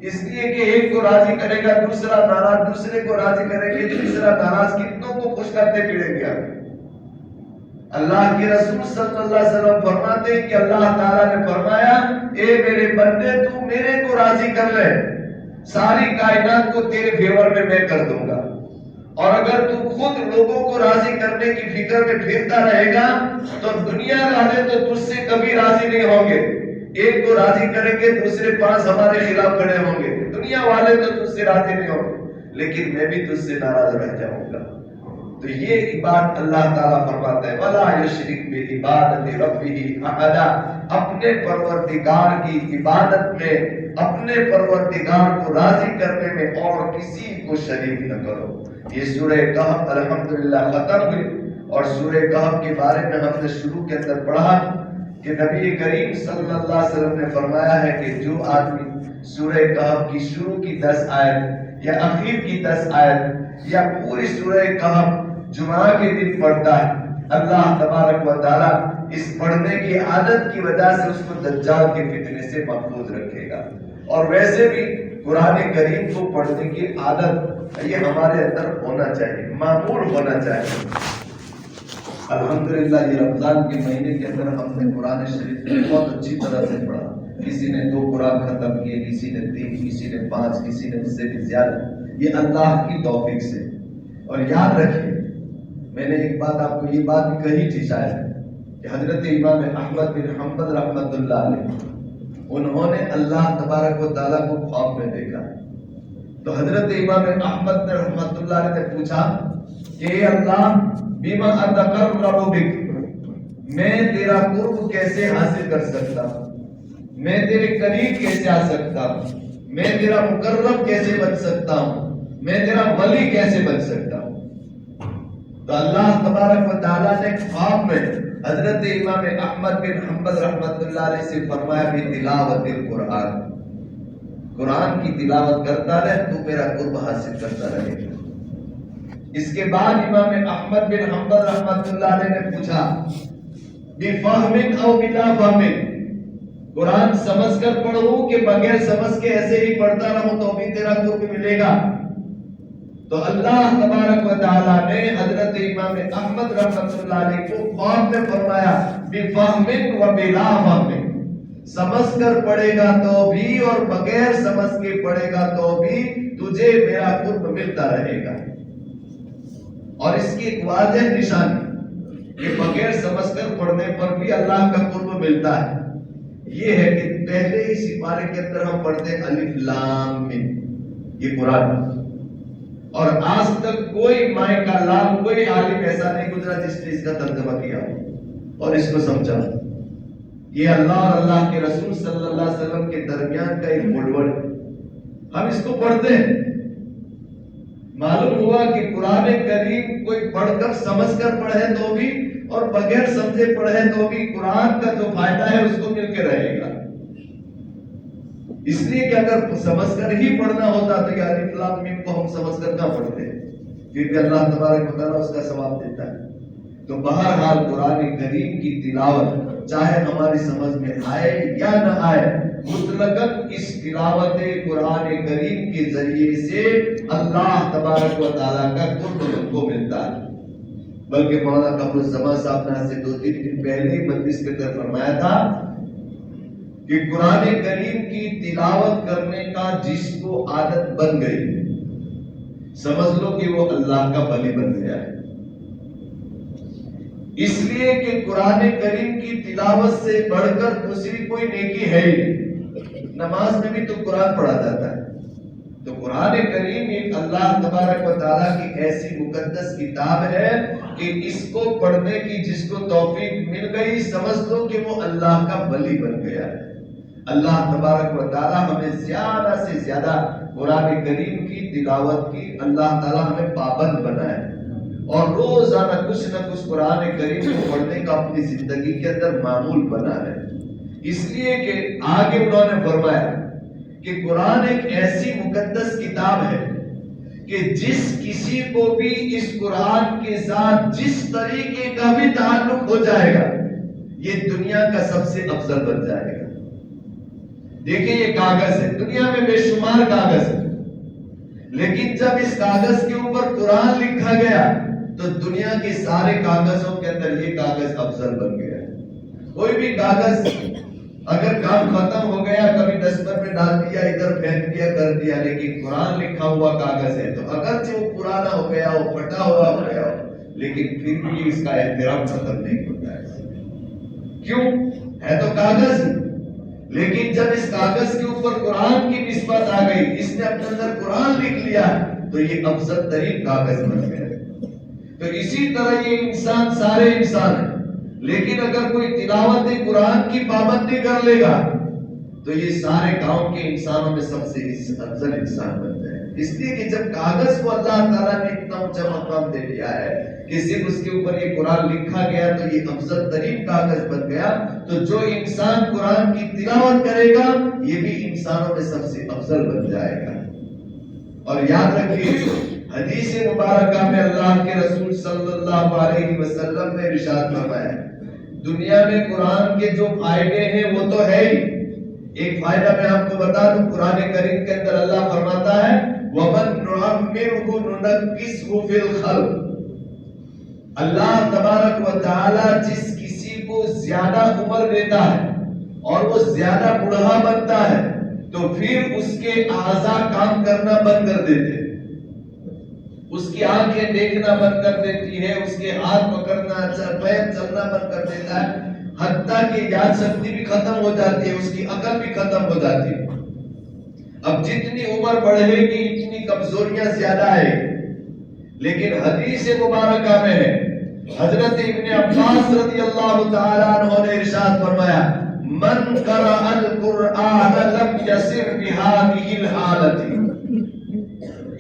اس لیے کہ ایک کو راضی کرے گا دوسرا ناراض، دوسرے کو راضی کرے گا تیسرا ناراض، کتنوں کو خوش کرتے پھریں گے۔ اللہ کے رسول صلی اللہ علیہ وسلم فرماتے ہیں کہ اللہ تعالیٰ نے فرمایا اے میرے بندے تو میرے کو راضی کر لے، ساری کائنات کو تیرے فیور میں میں کر دوں گا، اور اگر تو خود لوگوں کو راضی کرنے کی فکر میں پھرتا رہے گا تو دنیا والے تو تجھ سے کبھی راضی نہیں ہوں گے، ایک کو راضی کریں گے دوسرے 5 ہمارے خلاف کھڑے ہوں گے، دنیا والے تو تجھ سے راضی نہیں ہوں گے، لیکن میں بھی تجھ سے ناراض رہ جاؤں گا۔ تو یہ بات اللہ تعالیٰ فرماتا ہے وَلَا يُشْرِكْ بِعِبَادَةِ رَبِّهِ أَحَدًا، اپنے پروردگار کی عبادت میں، اپنے پروردگار کو راضی کرنے میں اور کسی کو شریک نہ کرو۔ یہ سورہ کہف الحمدللہ ختم ہوئی، اور سورہ کہف کے بارے میں ہم نے شروع کے اندر پڑھا کہ نبی کریم صلی اللہ علیہ وسلم نے فرمایا ہے کہ جو آدمی سورہ کہف کی شروع کی 10 آیت یا اخیر کی 10 آیت یا پوری سورہ کہف جمعہ کے دن پڑھتا ہے، اللہ تبارک و تعالیٰ اس پڑھنے کی عادت کی وجہ سے اس کو دجال کے فتنے سے محفوظ رکھے گا۔ اور ویسے بھی قرآن کریم کو پڑھنے کی عادت یہ ہمارے اندر ہونا چاہیے، معمول ہونا چاہیے۔ الحمدللہ یہ رمضان کے مہینے کے اندر ہم نے قرآن شریف بہت اچھی طرح سے پڑھا، کسی نے 2 قرآن ختم کیے، کسی نے 3، کسی نے 5، کسی نے اس سے بھی زیادہ، یہ اللہ کی توفیق سے۔ اور یاد رکھیں، میں نے ایک بات آپ کو یہ بات بھی کہی تھی شاید کہ حضرت امام احمد بن حنبل رحمۃ اللہ علیہ انہوں نے اللہ تبارک و تعالیٰ کو خواب میں دیکھا، تو حضرت امام احمد رحمۃ اللہ علیہ نے پوچھا کہ اے اللہ بما اتقرب بک، میں تیرا قرب کیسے حاصل کر سکتا ہوں، میں تیرے قریب کیسے آ سکتا ہوں، میں تیرا مقرب کیسے بن سکتا ہوں، میں تیرا ولی کیسے بن سکتا ہوں۔ تو اللہ تبارک و تعالیٰ نے خواب میں حضرت امام احمد بن حنبل رحمۃ اللہ علیہ سے فرمایا بھی تلاوت القرآن، قرآن کی تلاوت کرتا رہے تو میرا قرب حاصل کرتا رہے گا۔ اس کے بعد امام احمد بن حنبل رحمۃ اللہ علیہ نے پوچھا بفہم او بلا فہم، قرآن سمجھ کر پڑھوں کہ بغیر سمجھ کے ایسے ہی پڑھتا رہوں تو بھی تیرا قرب ملے گا؟ تو اللہ تبارک و تعالیٰ نے حضرت امام احمد رحمۃ اللہ علیہ کو خواب میں فرمایا بفہم و بلا فہم، سمجھ کر پڑھے گا تو بھی اور بغیر سمجھ کے پڑھے گا تو بھی تجھے میرا قرب ملتا رہے گا۔ اور اس کی ایک واضح نشانی کہ بغیر سمجھ کر پڑھنے پر بھی اللہ کا قرب ملتا ہے، یہ ہے کہ پہلے ہی سپارے کے اندر ہم پڑھتے ہیں الف لام میم، یہ قرآن، اور آج تک کوئی مائے کا لام، کوئی عالم ایسا نہیں گزرا جس نے اس کا ترجمہ کیا اور اس کو سمجھا۔ یہ اللہ اور اللہ کے رسول صلی اللہ علیہ وسلم کے درمیان کا ایک موڈ، ہم اس کو پڑھتے ہیں۔ معلوم ہوا کہ قرآن کریم کوئی پڑھ کر سمجھ کر پڑھے تو بھی اور بغیر سمجھے پڑھے تو بھی قرآن کا جو فائدہ ہے اس کو مل کے رہے گا۔ اس لیے کہ اگر سمجھ کر ہی پڑھنا ہوتا تو یہ الف لام میم کو ہم سمجھ کر نہ پڑھتے، پھر بھی اللہ تبارک و تعالیٰ اس کا ثواب دیتا ہے۔ تو بہرحال قرآن کریم کی تلاوت چاہے ہماری سمجھ میں آئے یا نہ آئے، مطلقاً اس تلاوت قرآن کریم کے ذریعے سے اللہ تبارک و تعالیٰ کا قرب ہم کو ملتا ہے۔ بلکہ مولانا قمر الزمان صاحب نے سے 2-3 دن پہلے مجلس کے اندر فرمایا تھا کہ قرآن کریم کی تلاوت کرنے کا جس کو عادت بن گئی، سمجھ لو کہ وہ اللہ کا ولی بن گیا ہے۔ اس لیے کہ قرآن کریم کی تلاوت سے بڑھ کر دوسری کوئی نیکی ہے ہی۔ نماز میں بھی تو قرآن پڑھا جاتا ہے، تو قرآن کریم ایک اللہ تبارک و تعالیٰ کی ایسی مقدس کتاب ہے کہ اس کو پڑھنے کی جس کو توفیق مل گئی، سمجھ لو کہ وہ اللہ کا ولی بن گیا ہے۔ اللہ تبارک و تعالیٰ ہمیں زیادہ سے زیادہ قرآن کریم کی تلاوت کی اللہ تعالیٰ ہمیں پابند بنائے اور روزانہ کچھ نہ کچھ قرآن کریم کو پڑھنے کا اپنی زندگی کے اندر معمول بنا ہے۔ اس لیے کہ آگے انہوں نے فرمایا کہ قرآن ایک ایسی مقدس کتاب ہے کہ جس کسی کو بھی اس قرآن کے ساتھ جس طریقے کا بھی تعلق ہو جائے گا، یہ دنیا کا سب سے افضل بن جائے گا۔ دیکھیں یہ کاغذ ہے، دنیا میں بے شمار کاغذ ہے، لیکن جب اس کاغذ کے اوپر قرآن لکھا گیا تو دنیا کے سارے کاغذوں کے اندر یہ کاغذ افضل بن گیا۔ کوئی بھی کاغذ اگر کام ختم ہو گیا، کبھی ڈسٹبن میں ڈال دیا، ادھر پھینک دیا، کر دیا، لیکن قرآن لکھا ہوا کاغذ ہے تو اگرچہ وہ پرانا ہو گیا ہو، پھٹا ہوا ہو گیا ہو، لیکن پھر بھی اس کا احترام ختم نہیں ہوتا ہے۔ کیوں؟ ہے تو کاغذ ہی، لیکن جب اس کاغذ کے اوپر قرآن کی نسبت آ گئی، اس نے اپنے اندر قرآن لکھ لیا تو یہ افضل ترین کاغذ بن گیا۔ تو اسی طرح یہ انسان سارے انسان ہیں، لیکن اگر کوئی تلاوت قرآن کی پابندی کر لے گا تو یہ سارے گاؤں کے انسانوں میں سب سے افضل انسان بن جائے۔ اس لیے کہ جب کاغذ کو اللہ تعالیٰ نے اتنا اونچا مقام دے دیا ہے کہ صرف اس کے اوپر یہ قرآن لکھا گیا تو یہ افضل ترین کاغذ بن گیا، تو جو انسان قرآن کی تلاوت کرے گا یہ بھی انسانوں میں سب سے افضل بن جائے گا۔ اور یاد رکھیے حدیث مبارکہ میں اللہ کے رسول صلی اللہ علیہ وسلم نے ارشاد فرمایا دنیا میں قرآن کے جو فائدے ہیں وہ تو ہے ہی۔ ایک فائدہ میں آپ کو بتا دوں، قرآن کریم کے اندر اللہ فرماتا ہے وَمَن نُعَمِّرْهُ نُنَكِّسْهُ فِي الْخَلْقِ، اللہ تبارک و تعالی جس کسی کو زیادہ عمر دیتا ہے اور وہ زیادہ بوڑھا بنتا ہے تو پھر اس کے اعضاء کام کرنا بند کر دیتے ہیں، اس کی آنکھیں دیکھنا بند کر دیتی ہے، اس کے ہاتھ پکڑنا، پیر چلنا بند کر دیتا ہے، حتیٰ کہ یاد شکتی بھی ختم ہو جاتی ہے، اس کی عقل بھی ختم ہو جاتی ہے۔ اب جتنی عمر بڑھے گی اتنی کمزوریاں زیادہ ہے، لیکن حدیث مبارکہ میں ہے حضرت ابن عباس رضی اللہ تعالیٰ عنہ نے ارشاد فرمایا من قرأ القرآن لم يسر بهذه الحالة،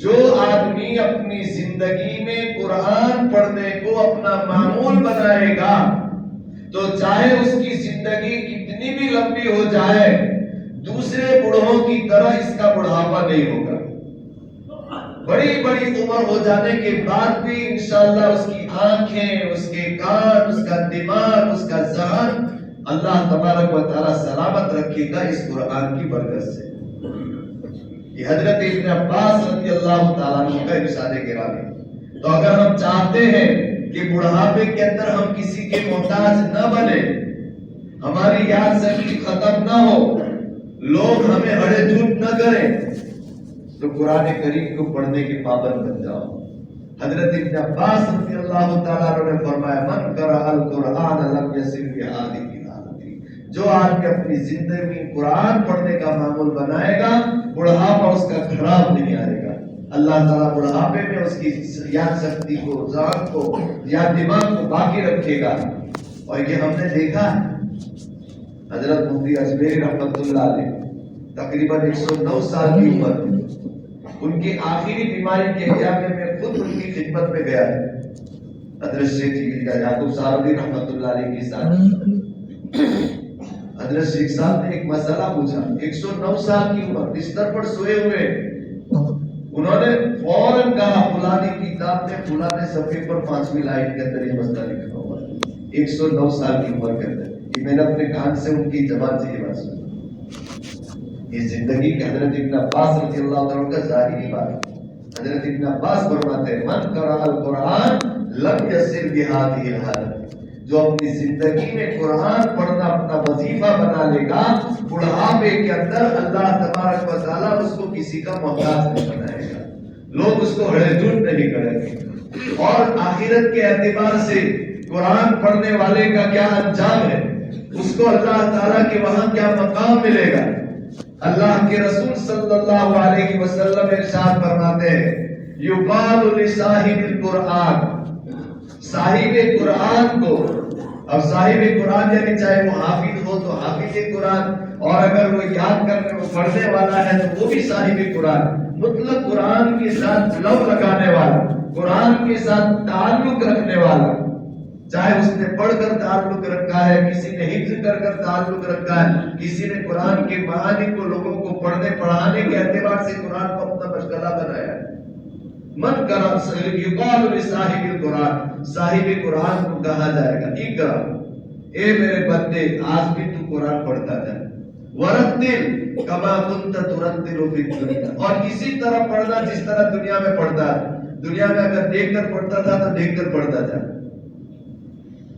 جو آدمی اپنی زندگی میں قرآن پڑھنے کو اپنا معمول بنائے گا تو چاہے اس کی زندگی کتنی بھی لمبی ہو جائے دوسرے بوڑھوں کی طرح اس کا بڑھاپا نہیں ہوگا۔ بڑی بڑی عمر ہو جانے کے بعد بھی انشاءاللہ اس کی آنکھیں، اس کے کان، اس کا دماغ، اس کا ذہن اللہ تبارک و تعالی سلامت رکھے گا اس قرآن کی برکت سے۔ یہ حضرت ابن عباس رضی اللہ تعالیٰ عنہ کا ارشاد گرامی۔ تو اگر ہم چاہتے ہیں کہ بڑھاپے کے اندر ہم کسی کے محتاج نہ بنے، ہماری یاد شکتی ختم نہ ہو، لوگ ہمیں ہڑے جھوٹ نہ کریں، تو قرآن کریم کو پڑھنے کے پابند بن جاؤ۔ حضرت ابن عباس رضی اللہ تعالیٰ عنہ نے فرمایا من قرأ القرآن لم يسر بهذه الحالة، جو آدمی اپنی زندگی میں قرآن پڑھنے کا معمول بنائے گا بڑھاپا اس کا خراب نہیں آئے گا۔ اللہ تعالیٰ بڑھاپے میں اس کی یاد شکتی کو، ذہن کو یا دماغ کو باقی رکھے گا۔ اور یہ ہم نے دیکھا ہے حضرت مفتی اجمیری رحمت اللہ علیہ تقریباً 109 سال کی عمر میں ان کی آخری بیماری کے ایام میں خود ان کی خدمت میں گیا ہے حضرت شیخ یعقوب صاحب رحمت اللہ علیہ کے ساتھ۔ حضرت شیخ صاحب نے ایک مسئلہ پوچھا، 109 سال کی عمر، بستر پر سوئے ہوئے، انہوں نے فوراً کہا فلانی کتاب میں فلانے صفحے پر 5ویں لائن کے اندر یہ مسئلہ لکھا ہوا ہے، 109 سال کی عمر کے اندر، کہ میں نے اپنے کان سے ان کی زبان سے یہ بات سنی۔ یہ زندگی کے حضرت ابن عباس رضی اللہ عنہ کا ظاہری بات ہے۔ حضرت ابن عباس فرماتے ہیں من قرأ القرآن لم یصل بہذہ الحالت، جو اپنی زندگی میں قرآن پڑھنا اپنا وظیفہ بنا لے گا، بڑھاپے کے اندر اللہ تبارک و تعالیٰ اس کو کسی کا محتاج نہیں بنائے گا، لوگ اس کو ہڑے دھڑ نہیں کریں گے۔ اور آخرت کے اعتبار سے قرآن پڑھنے والے کا کیا انجام ہے، اس کو اللہ تعالیٰ کے وہاں کیا مقام ملے گا۔ اللہ کے رسول صلی اللہ علیہ وسلم ارشاد فرماتے ہیں یقال لصاحب القرآن، صاحب قرآن کو، اب صاحب قرآن یعنی چاہے وہ حافظ ہو تو حافظ قرآن، اور اگر وہ یاد کرنے وہ پڑھنے والا ہے تو وہ بھی صاحب قرآن، مطلق قرآن کے ساتھ لو لگانے والا، قرآن کے ساتھ تعلق رکھنے والا، چاہے اس نے پڑھ کر تعلق رکھا ہے، کسی نے حفظ کر تعلق رکھا ہے، کسی نے قرآن کے معانی کو لوگوں کو پڑھنے پڑھانے کے اعتبار سے قرآن کو اپنا مشغلہ بنایا ہے۔ من کرا یقال لصاحب القرآن، صاحب قرآن کو کہا جائے گا اقرا، اے میرے بندے آج بھی تو قرآن پڑھتا جا، ورتل کما کنت ترتل فی الدنیا، اور اسی طرح پڑھنا جس طرح دنیا میں پڑھتا ہے، دنیا میں اگر دیکھ کر پڑھتا تھا تو دیکھ کر پڑھتا جا،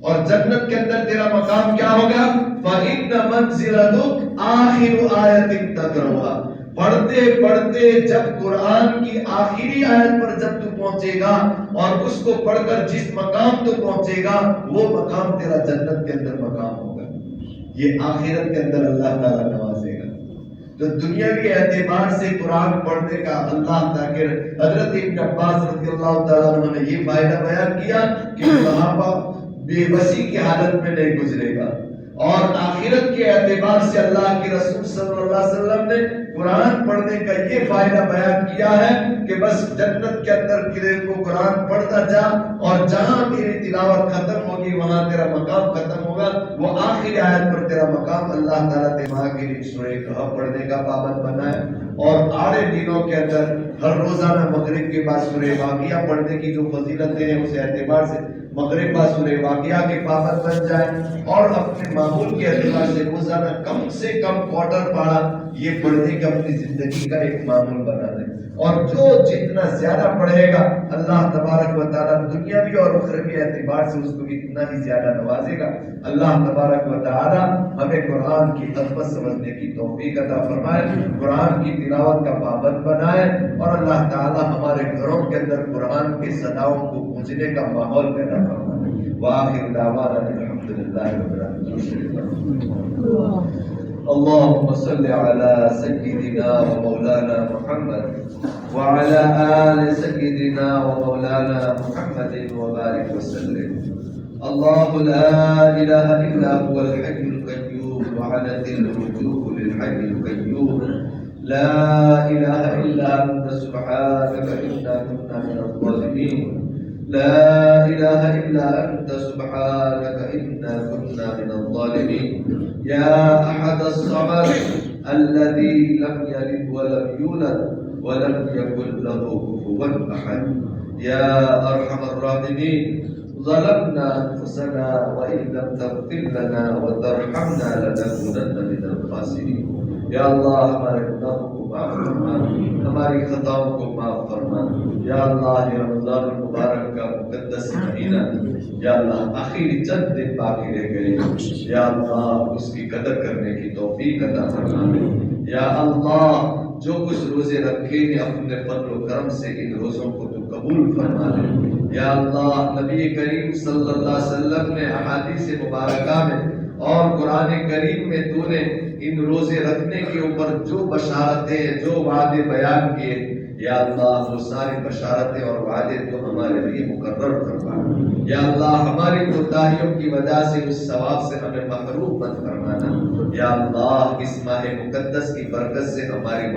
اور جنت کے اندر تیرا مقام کیا ہوگا، فَإِنَّ مَنْزِلَتُكَ آخِرُ آیَةٍ تَقْرَؤُهَا، پڑھتے پڑھتے جب قرآن کی آخری آیت پر جب تو پہنچے گا اور اس کو پڑھ کر جس مقام تو پہنچے گا وہ مقام تیرا جنت کے اندر مقام ہوگا۔ یہ آخرت کے اندر اللہ تعالیٰ نوازے گا۔ تو دنیاوی اعتبار سے قرآن پڑھنے کا اللہ تاکہ حضرت ابن عباس رضی اللہ تعالیٰ عنہ نے یہ فائدہ بیان کیا کہ صحابہ بے بسی کی حالت میں نہیں گزرے گا، اور آخرت کے اعتبار سے اللہ کے رسول صلی اللہ علیہ وسلم نے قرآن پڑھنے کا یہ فائدہ بیان کیا ہے کہ بس جنت کے اندر کو قرآن پڑھتا جا، اور جہاں تیری تلاوت ختم ہوگی وہاں تیرا مقام ختم ہوگا، وہ آخری آیت پر تیرا مقام اللہ تعالیٰ دماغ کے لیے سورہ کہف پڑھنے کا پابند بنائے، اور آڑے دنوں کے اندر ہر روزانہ مغرب کے بعد سورہ واقعہ پڑھنے کی جو فضیلتیں ہیں اس اعتبار سے مغرب بعد سورہ واقعہ کے پابند بن جائیں، اور اپنے معمول کے اعتبار سے روزانہ کم سے کم کوارٹر پارا یہ پڑھنے کا اپنی زندگی کا ایک معمول بنا دیں، اور جو جتنا زیادہ پڑھے گا اللہ تبارک و تعالیٰ دنیاوی اور اخروی اعتبار سے اس کو اتنا ہی زیادہ نوازے گا۔ اللہ تبارک و تعالیٰ ہمیں قرآن کی عظمت سمجھنے کی توفیق عطا فرمائے، قرآن کی تلاوت کا پابند بنائے، اور اللہ تعالیٰ ہمارے گھروں کے اندر قرآن کے صداؤں کو گونجنے کا ماحول پیدا فرمائے۔ وآخر دعوانا الحمدللہ رب العالمین۔ اللهم صل على سيدنا ومولانا محمد وعلى آل سيدنا ومولانا محمد وبارك وسلم۔ الله لا إله إلا هو الحي القيوم وعنت الوجوه للحي القيوم، لا إله إلا أنت سبحانك إنا كنا من الظالمين، لا إله إلا أنت سبحانك إنا كنا من الظالمين، يا أحد الصمد الذي لم يلد ولم يولد ولم يكن له كفوا أحد، يا أرحم الراحمين، ظلمنا أنفسنا وإن لم تغفر لنا وترحمنا لنكونن من الخاسرين۔ یا اللہ ہمارے گناہوں کو معاف فرما، ہماری خطاؤں کو معاف فرما۔ یا اللہ یہ رمضان المبارک کا مقدس مہینہ، یا اللہ آخری چند دن باقی رہ گئے، یا اللہ اس کی قدر کرنے کی توفیق عطا فرما۔ یا اللہ جو کچھ روزے رکھے ہیں اپنے فضل و کرم سے ان روزوں کو تو قبول فرما لے۔ یا اللہ نبی کریم صلی اللہ علیہ وسلم نے احادیث مبارکہ میں اور قرآن کریم میں تو نے ان روزے رکھنے کے اوپر جو بشارتیں جو وعدے بیان کیے، یا اللہ وہ ساری بشارتیں اور وعدے تو ہمارے لیے مقرر فرما۔ یا اللہ ہماری کوتاہیوں کی وجہ سے اس ثواب سے ہمیں محروم مت فرمانا۔ یا اللہ اس ماہ مقدس کی برکت سے ہماری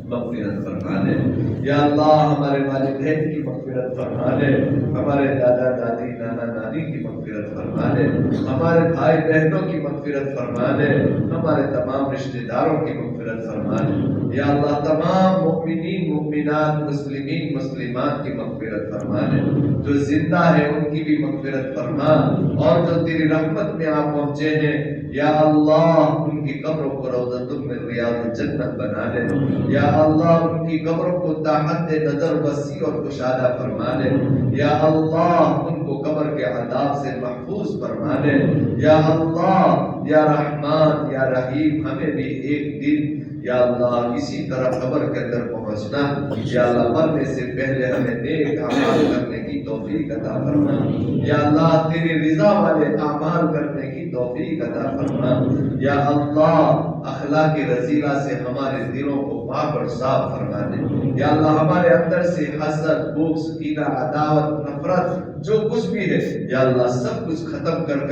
مغفرت فرما دے یا اللہ ہمارے والدین کی مغفرت فرما دے ہمارے دادا دادی نانا نانی کی مغفرت فرما دے ہمارے بھائی بہنوں کی مغفرت فرما دے ہمارے تمام رشتہ داروں کی مغفرت فرما دے یا اللہ تمام مؤمنین مؤمنات مسلمین مسلمات کی مغفرت فرما دے جو زندہ ہے ان کی بھی مغفرت فرما اور جو تیری رحمت میں آپ پہنچے ہیں یا اللہ ان کی قبروں کو روضۃ من ریاض الجنت بنا دے یا اللہ ان کی قبروں کو تحت نظر وسیع اور کشادہ فرما دے یا اللہ ان کو قبر کے عذاب سے محفوظ فرما دے یا اللہ یا رحمان یا رحیم ہمیں بھی ایک دن یا اللہ اسی طرح قبر کے اندر پہنچنا یا اللہ مرنے سے پہلے ہمیں نیک اعمال کرنے کی توفیق عطا فرما یا اللہ تیری رضا والے اعمال کرنے کی توفیق عطا فرما یا اللہ اخلاق رذیلہ سے ہمارے دلوں کو پاک اور صاف فرما دے یا اللہ ہمارے اندر سے حسد بغض کینہ عداوت نفرت جو کچھ بھی ہے یا اللہ سب کچھ ختم کر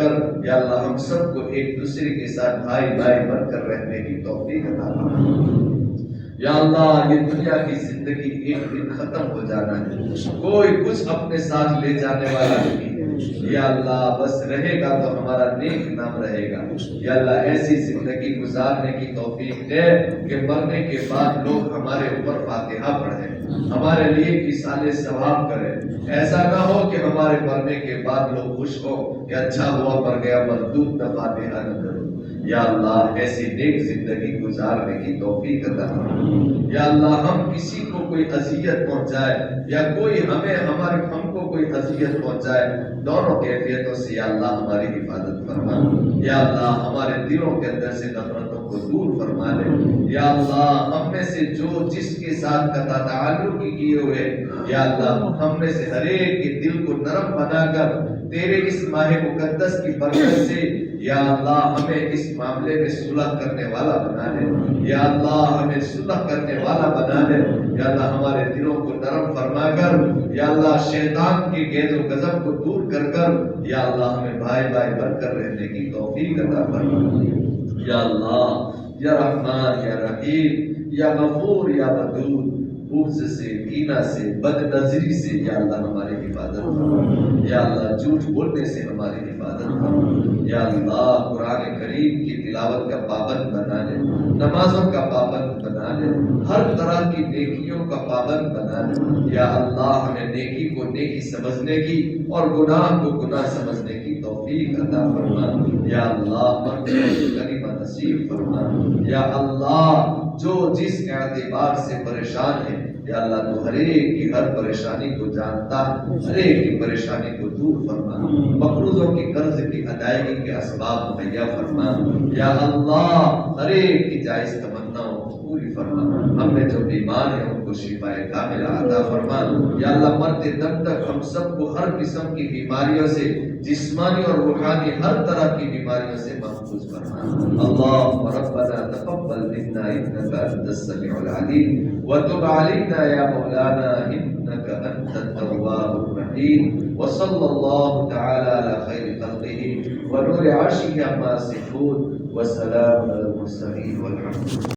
یا اللہ ہم سب کو ایک دوسرے کے ساتھ بھائی بھائی بن کر رہنے کی توفیق عطا فرما یا اللہ یہ دنیا کی زندگی ایک دن ختم ہو جانا ہے کوئی کچھ اپنے ساتھ لے جانے والا نہیں یا اللہ بس رہے گا تو ہمارا نیک نام رہے گا یا اللہ ایسی زندگی گزارنے کی توفیق دے کہ مرنے کے بعد لوگ ہمارے اوپر فاتحہ پڑھیں ہمارے لیے ایصال ثواب کریں ایسا نہ ہو کہ ہمارے مرنے کے بعد لوگ خوش ہو کہ اچھا ہوا مر گیا مردود نہ فاتحہ نہ کرو یا اللہ ایسی نیک زندگی گزارنے کی توفیق عطا فرما یا اللہ ہم کسی کو کوئی اذیت پہنچائے یا کوئی ہم کو کوئی اذیت پہنچائے دونوں کیفیتوں سے یا اللہ ہماری حفاظت فرما یا اللہ ہمارے دلوں کے اندر سے نفرتوں کو دور فرما دے یا اللہ ہم میں سے جو جس کے ساتھ قطع تعلق کیے ہوئے یا اللہ ہم میں سے ہر ایک کے دل کو نرم بنا کر تیرے اس ماہ مقدس کی برکت سے یا اللہ ہمیں اس معاملے میں صلح کرنے والا بنا دے یا اللہ ہمیں صلح کرنے والا بنا دے یا اللہ ہمارے دلوں کو نرم فرما کر یا اللہ شیطان کی غیظ و غضب کو دور کر یا اللہ ہمیں بھائی بھائی بن کر رہنے کی توفیق عطا فرما یا اللہ یا رحمان یا رحیم یا غفور یا ودود بغض سے کینہ سے بد نظری سے یا اللہ ہماری حفاظت فرما یا اللہ جھوٹ بولنے سے ہماری حفاظت فرما یا اللہ قرآن کریم کی تلاوت کا پابند بنا لے نمازوں کا پابند بنا لے ہر طرح کی نیکیوں کا پابند بنا لے یا اللہ ہمیں نیکی کو نیکی سمجھنے کی اور گناہ کو گناہ سمجھنے کی توفیق عطا فرما یا اللہ مغفرت کریمہ نصیب فرما یا اللہ جو جس اعتبار سے پریشان ہے یا اللہ تو ہر ایک کی ہر پریشانی کو جانتا ہر ایک کی پریشانی کو دور فرما مقروضوں کی قرض کی ادائیگی کے اسباب مہیا فرما یا اللہ ہر ایک کی جائز تمناؤں کو پوری فرما ہم میں جو بیمار ہیں ان کو شفاء کاملہ عطا فرما یا اللہ مرتے دم تک ہم سب کو ہر قسم کی بیماریوں سے جسمانی اور روحانی ہر طرح کی بیماریوں سے محفوظ فرما اللهم ربنا تقبل منا انك انت السميع العليم وتب علينا يا مولانا انك انت التواب الرحيم وصلى الله تعالى على خير خلقه ونور عرشه عما يصفون والسلام على المرسلين والحمد لله